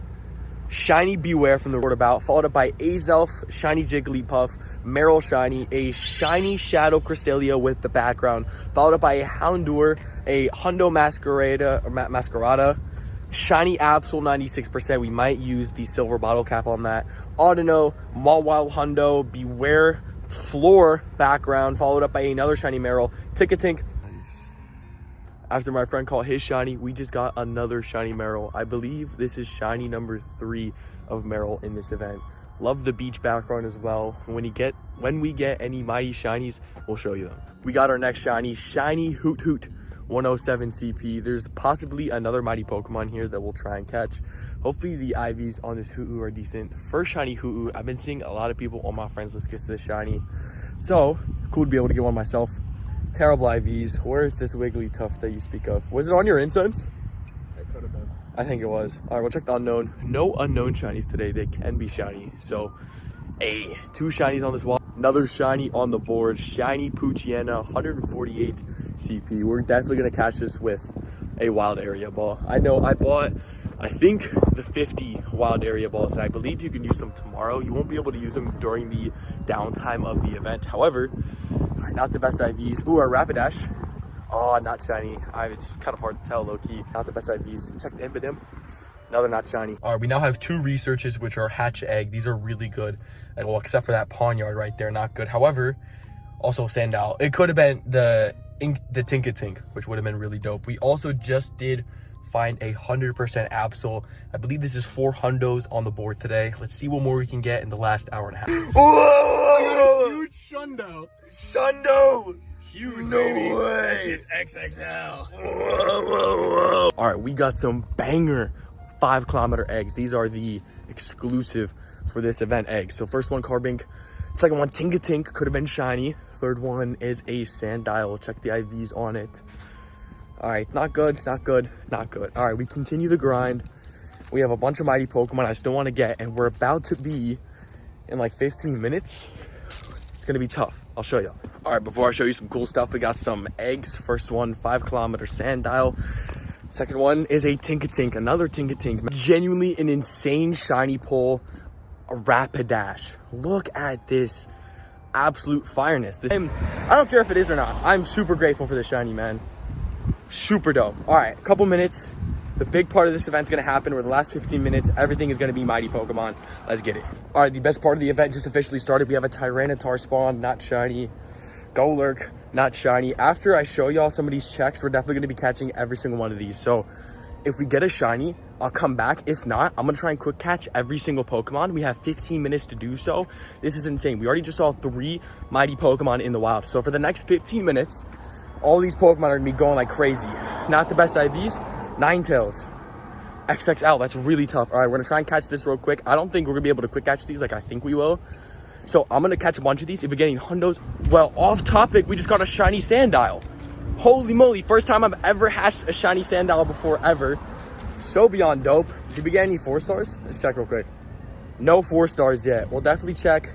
shiny Beware from the Roundabout, followed up by Azelf, shiny Jigglypuff, Meryl shiny, a shiny Shadow Cresselia with the background, followed up by a Houndour, a Hundo Masquerada, shiny Absol 96%. We might use the silver bottle cap on that. Audino, Mawile Hundo, Beware, floor background, followed up by another shiny Meryl, Tinkatink. Nice. After my friend caught his shiny, we just got another shiny Meryl. I believe this is shiny number 3 of Meryl in this event. Love the beach background as well. When we get any mighty shinies, we'll show you them. We got our next shiny Hoot Hoot, 107 CP. There's possibly another mighty Pokemon here that we'll try and catch. Hopefully the IVs on this Hoot Hoot are decent. First shiny Hoot Hoot. I've been seeing a lot of people on my friends list get this shiny. So, cool to be able to get one myself. Terrible IVs. Where is this Wigglytuff that you speak of? Was it on your incense? It could have been. I think it was. All right, we'll check the unknown. No unknown shinies today. They can be shiny. So, 2 shinies on this wall. Another shiny on the board. Shiny Poochyena, 148 CP. We're definitely going to catch this with a wild area ball. I know I bought, I think, the 50 wild area balls, and I believe you can use them tomorrow. You won't be able to use them during the downtime of the event. However, not the best IVs. Ooh, our Rapidash. Oh, not shiny. It's kind of hard to tell, low-key. Not the best IVs. Check the Impidimp. Another not shiny. All right, we now have 2 researches, which are Hatch Egg. These are really good. Well, except for that Pawnyard right there, not good. However, also Sandile. It could have been the Tinkatink, which would have been really dope. We also just did find a 100% Absol. I believe this is 4 hundos on the board today. Let's see what more we can get in the last hour and a half. Whoa! Huge Shundo. Shundo! Huge, no baby. way. That shit's XXL. Whoa. All right, we got some banger 5-kilometer eggs. These are the exclusive for this event eggs. So first one, Carbink. Second one, Tinkatink. Could have been shiny. Third one is a Sandile. Check the IVs on it. All right, not good, not good, not good. All right, we continue the grind. We have a bunch of mighty Pokemon I still want to get, and we're about to be in like 15 minutes. It's gonna be tough. I'll show you. All right, before I show you some cool stuff, we got some eggs. First one, 5-kilometer Sandile. Second one is a Tinkatink, another Tinkatink. Genuinely an insane shiny pull, a Rapidash. Look at this absolute fireness. I don't care if it is or not. I'm super grateful for this shiny, man. Super dope. All right, a couple minutes. The big part of this event's gonna happen. Where the last 15 minutes, everything is gonna be mighty Pokemon. Let's get it. All right, the best part of the event just officially started. We have a Tyranitar spawn, not shiny. Golurk, not shiny. After I show y'all some of these checks, we're definitely gonna be catching every single one of these. So if we get a shiny, I'll come back. If not, I'm gonna try and quick catch every single Pokemon. We have 15 minutes to do so. This is insane. We already just saw 3 mighty Pokemon in the wild. So for the next 15 minutes, all these Pokemon are gonna be going like crazy. Not the best IVs. Ninetales. XXL, that's really tough. All right, we're gonna try and catch this real quick. I don't think we're gonna be able to quick catch these like I think we will. So I'm gonna catch a bunch of these. If we're getting hundos, well, off topic, we just got a shiny Sandile. Holy moly, first time I've ever hatched a shiny Sandile before ever. So beyond dope. Did we get any 4 stars? Let's check real quick. No 4 stars yet. We'll definitely check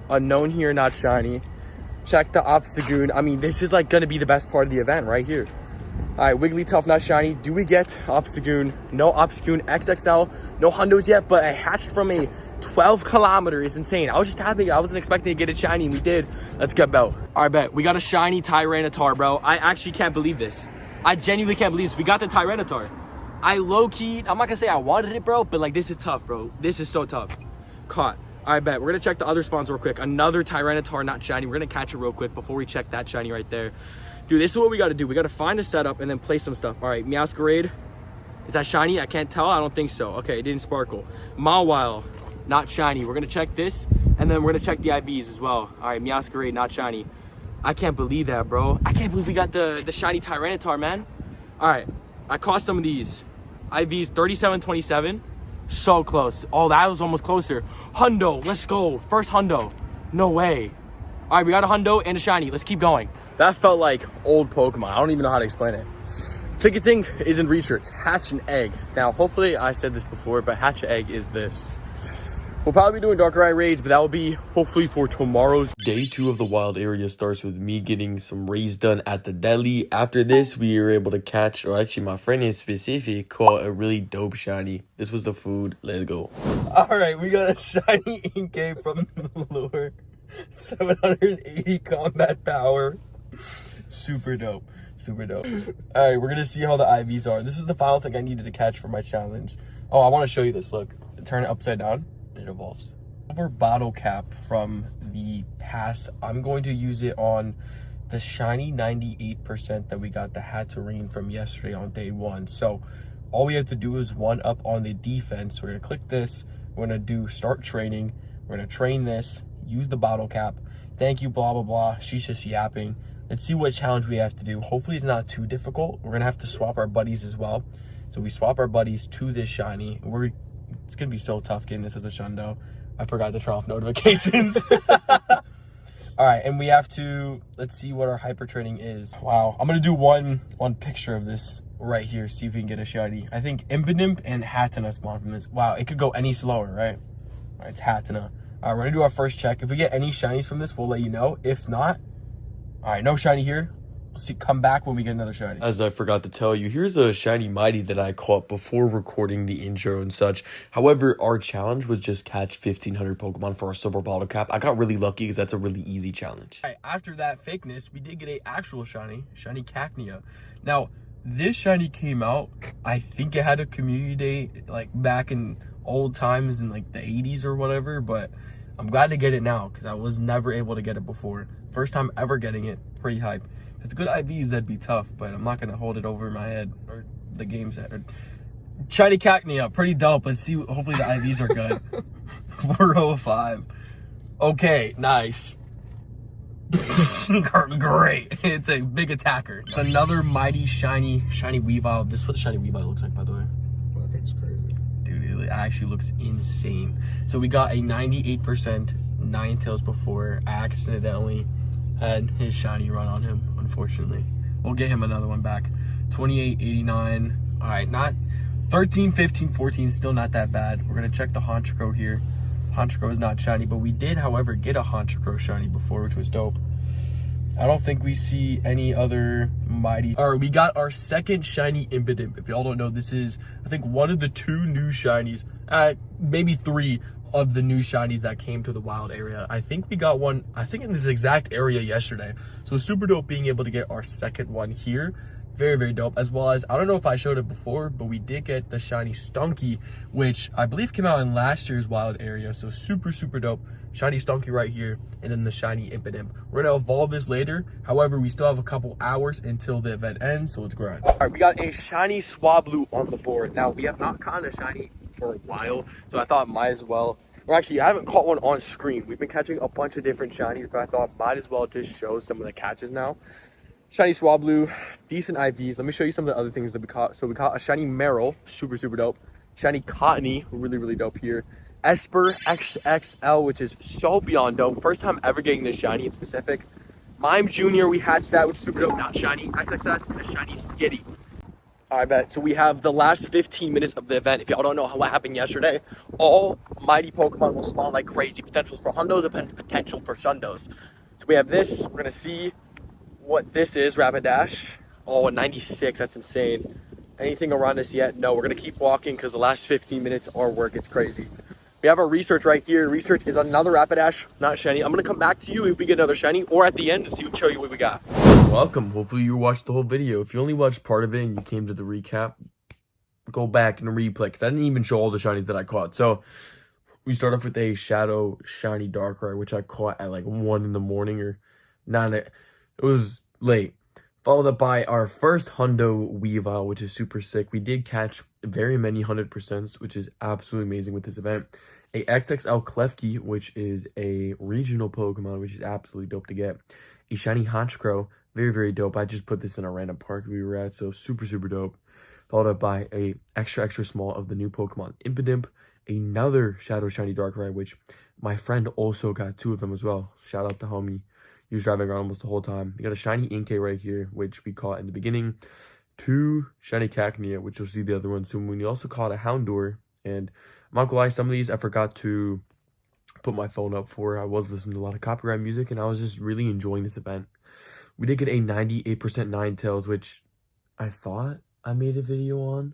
unknown here, not shiny. Check the Obstagoon. I mean, this is like gonna be the best part of the event right here. All right, Wigglytuff, not shiny. Do we get Obstagoon? No Obstagoon XXL. No hundos yet, but I hatched from a 12 kilometer is insane. I was just happy. I wasn't expecting to get a shiny, and we did. Let's get Bell. All right, bet. We got a shiny Tyranitar, bro. I actually can't believe this. I genuinely can't believe this. We got the Tyranitar. I low-key, I'm not gonna say I wanted it, bro, but like this is tough, bro. This is so tough. Caught. All right, bet. We're gonna check the other spawns real quick. Another Tyranitar, not shiny. We're gonna catch it real quick before we check that shiny right there. Dude, this is what we gotta do. We gotta find a setup and then place some stuff. All right, Meowscarade. Is that shiny? I can't tell. I don't think so. Okay, it didn't sparkle. Mawile, not shiny. We're gonna check this, and then we're gonna check the IVs as well. All right, Meowscarade, not shiny. I can't believe that, bro. I can't believe we got the shiny Tyranitar, man. All right, I caught some of these. IVs 3727. So close. Oh, that was almost closer. Hundo, let's go. First hundo. No way. All right, we got a hundo and a shiny. Let's keep going. That felt like old Pokemon. I don't even know how to explain it. Ticketing is in research. Hatch an egg. Now, hopefully I said this before, but hatch an egg is this. We'll probably be doing Darker Eye raids, but that will be hopefully for tomorrow's. Day 2 of the wild area starts with me getting some raids done at the deli. After this, we were able to catch, or actually my friend in specific caught a really dope shiny. This was the food. Let's go. All right, we got a shiny Inkay from the lure. 780 combat power. Super dope. Super dope. All right, we're going to see how the IVs are. This is the final thing I needed to catch for my challenge. Oh, I want to show you this. Look, turn it upside down. It evolves. Over bottle cap from the past, I'm going to use it on the shiny 98% that we got the Hatterene from yesterday on day 1. So all we have to do is 1 up on the defense. We're gonna click this, we're gonna do start training, we're gonna train this, use the bottle cap. Thank you, blah blah blah. She's just yapping. Let's see what challenge we have to do. Hopefully it's not too difficult. We're gonna have to swap our buddies as well. So we swap our buddies to this shiny. It's gonna be so tough getting this as a shundo. I forgot to turn off notifications. All right, and we have to, let's see what our hyper training is. Wow, I'm gonna do one picture of this right here, see if we can get a shiny. I think Impidimp and Hatenna spawn from this. Wow, it could go any slower, right? All right, it's Hatenna. All right, we're gonna do our first check. If we get any shinies from this, we'll let you know. If not, all right, no shiny here. We'll see, come back when we get another shiny. As I forgot to tell you, here's a shiny Mighty that I caught before recording the intro and such. However, our challenge was just catch 1,500 Pokemon for our silver bottle cap. I got really lucky because that's a really easy challenge. All right, after that fakeness, we did get a actual shiny Cacnea. Now, this shiny came out, I think it had a community day like back in old times in like the 80s or whatever, but I'm glad to get it now because I was never able to get it before. First time ever getting it, pretty hype. If it's good IVs, that'd be tough, but I'm not gonna hold it over my head or the game's head. Shiny Cacnea, pretty dope. Let's see, hopefully the IVs are good. 405. Okay, nice. Great. It's a big attacker. Another mighty shiny Weavile. This is what the shiny Weavile looks like, by the way. That thing's crazy. Dude, it actually looks insane. So we got a 98% Ninetales before. I accidentally had his shiny run on him, unfortunately. We'll get him another one back. 28, 89. All right, not 13, 15, 14, still not that bad. We're gonna check the Honchkrow here. Honchkrow is not shiny, but we did, however, get a Honchkrow shiny before, which was dope. I don't think we see any other mighty. All right, we got our second shiny Impidimp. If y'all don't know, this is, I think, one of the 2 new shinies, maybe 3 of the new shinies that came to the wild area. I think we got one, I think in this exact area yesterday. So super dope being able to get our second one here. Very, very dope. As well as, I don't know if I showed it before, but we did get the shiny Stunky, which I believe came out in last year's wild area. So super, super dope. Shiny Stunky right here, and then the shiny Impidimp. We're gonna evolve this later. However, we still have a couple hours until the event ends, so let's grind. All right, we got a shiny Swablu on the board. Now, we have not caught a shiny for a while, so I thought might as well, or actually, I haven't caught one on screen. We've been catching a bunch of different shinies, but I thought might as well just show some of the catches now. Shiny Swablu, decent IVs. Let me show you some of the other things that we caught. So we caught a shiny Meryl, super dope. Shiny Cottony, really dope here. Esper XXL, which is so beyond dope. First time ever getting this shiny in specific. Mime Jr., we hatched that, which is super dope. Not shiny. XXS and a shiny Skitty. I bet. So we have the last 15 minutes of the event. If y'all don't know what happened yesterday, all mighty Pokemon will spawn like crazy. Potentials for hundos and potential for shundos. So we have this. We're going to see what this is. Rapidash. Oh, a 96. That's insane. Anything around us yet? No, we're going to keep walking because the last 15 minutes our work. It's crazy. We have our research right here. Research is another Rapidash, not shiny. I'm going to come back to you if we get another shiny or at the end to show you what we got. Welcome. Hopefully you watched the whole video. If you only watched part of it and you came to the recap, go back and replay because I didn't even show all the shinies that I caught. So we start off with a Shadow Shiny Darkrai, which I caught at like 1 in the morning or 9. It was late. Followed up by our first Hundo Weavile, which is super sick. We did catch very many 100%, which is absolutely amazing with this event. A XXL Klefki, which is a regional Pokemon, which is absolutely dope to get. A shiny Honchkrow, very dope. I just put this in a random park we were at, so super dope. Followed up by a extra small of the new Pokemon Impidimp. Another Shadow Shiny Darkrai, which my friend also got 2 of them as well. Shout out to homie. He was driving around almost the whole time. We got a shiny Inkay right here, which we caught in the beginning. 2 shiny Cacnea, which you'll see the other one soon. We also caught a Houndour. And I'm not gonna lie, some of these I forgot to put my phone up for. I was listening to a lot of copyright music, and I was just really enjoying this event. We did get a 98% Ninetales, which I thought I made a video on.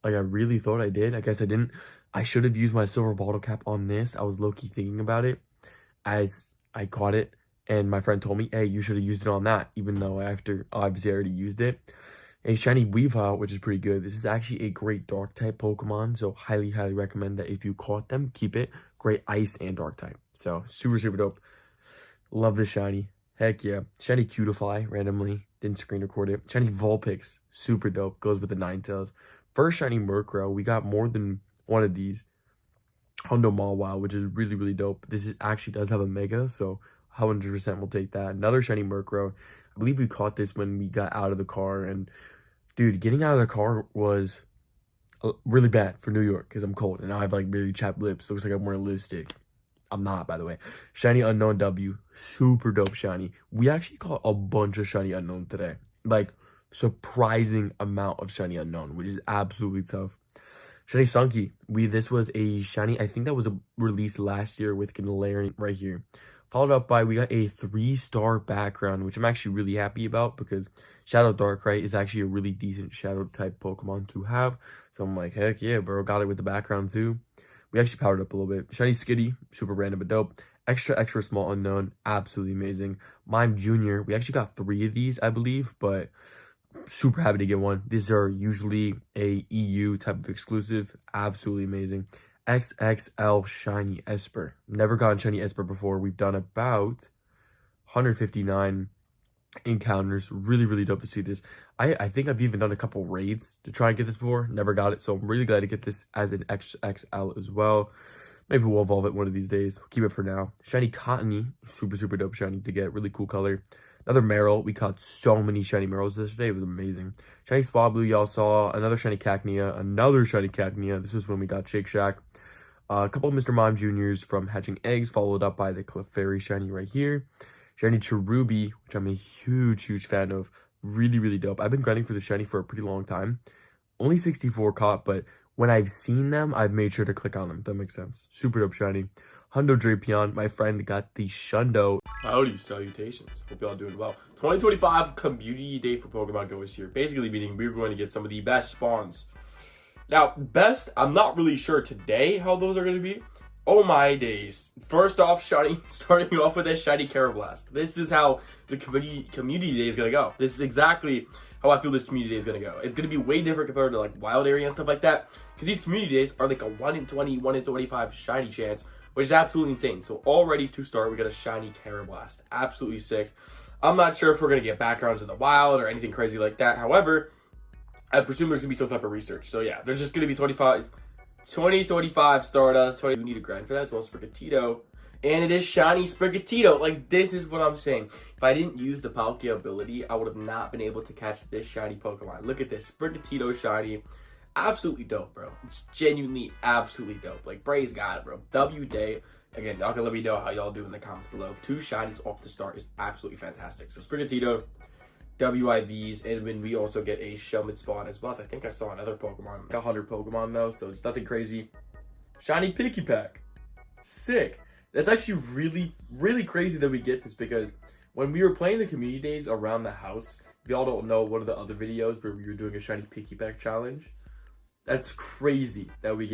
Like, I really thought I did. I guess I didn't. I should have used my silver bottle cap on this. I was low-key thinking about it as I caught it. And my friend told me, hey, you should have used it on that, even though after obviously I already used it. A shiny Weavile, which is pretty good. This is actually a great dark type Pokemon, so highly recommend that if you caught them, keep it. Great ice and dark type. So super dope. Love this shiny. Heck yeah. Shiny Cutify, randomly. Didn't screen record it. Shiny Vulpix, super dope. Goes with the Ninetales. First shiny Murkrow. We got more than one of these. Hondo Mawile, which is really dope. This actually does have a Mega, so 100% will take that. Another shiny Murkrow. I believe we caught this when we got out of the car. And, dude, getting out of the car was really bad for New York because I'm cold. And now I have, like, very chapped lips. Looks like I'm wearing lipstick. I'm not, by the way. Shiny Unknown W. Super dope shiny. We actually caught a bunch of shiny Unknown today. Like, surprising amount of shiny Unknown, which is absolutely tough. Shiny Sunky. This was a shiny, I think that was released last year with Galarian right here. Followed up by, we got a 3-star background, which I'm actually really happy about because Shadow Darkrai is actually a really decent Shadow type Pokemon to have. So I'm like, heck yeah, bro, got it with the background too. We actually powered up a little bit. Shiny Skitty, super random but dope. Extra small Unknown, absolutely amazing. Mime Jr., we actually got 3 of these, I believe, but super happy to get one. These are usually a EU type of exclusive, absolutely amazing. XXL Shiny Esper. Never gotten Shiny Esper before. We've done about 159 encounters. Really dope to see this. I think I've even done a couple raids to try and get this before. Never got it, so I'm really glad to get this as an XXL as well. Maybe we'll evolve it one of these days. We'll keep it for now. Shiny Cottony. Super dope shiny to get. Really cool color. Another Meryl. We caught so many shiny Meryls this day. It was amazing. Shiny Swablu, y'all saw. Another shiny Cacnea. Another shiny Cacnea. This was when we got Shake Shack. A couple of Mr. Mime Juniors from hatching eggs, followed up by the Clefairy shiny right here. Shiny Cherubi, which I'm a huge fan of. Really dope. I've been grinding for the shiny for a pretty long time. Only 64 caught, but when I've seen them, I've made sure to click on them. That makes sense. Super dope shiny. Hundo Drapion, my friend got the Shundo. Howdy, salutations. Hope y'all doing well. 2025 Community Day for Pokemon Go is here. Basically meaning we're going to get some of the best spawns. Now, best, I'm not really sure today how those are going to be. Oh my days. First off, starting off with a shiny Carablast. This is how the community day is going to go. This is exactly how I feel this community day is going to go. It's going to be way different compared to like wild area and stuff like that. Because these community days are like a 1 in 20, 1 in 25 shiny chance, which is absolutely insane. So already to start, we got a shiny Carablast. Absolutely sick. I'm not sure if we're going to get backgrounds in the wild or anything crazy like that. However, I presume there's going to be some type of research. So yeah, there's just going to be 20, 25 Stardust. 20, we need a grind for that. So also for Gatito. And it is shiny Sprigatito. Like, this is what I'm saying. If I didn't use the Palkia ability, I would have not been able to catch this shiny Pokemon. Look at this. Sprigatito shiny. Absolutely dope, bro. It's genuinely absolutely dope. Like, Bray's got it, bro. W Day. Again, y'all can let me know how y'all do in the comments below. 2 shinies off the start is absolutely fantastic. So, Sprigatito, WIVs, and then we also get a Shellman spawn as well. As I think I saw another Pokemon. 100 Pokemon, though, so it's nothing crazy. Shiny Picky Pack. Sick. That's actually really, really crazy that we get this, because when we were playing the community days around the house, if y'all don't know one of the other videos where we were doing a shiny Picky Pack challenge, that's crazy that we get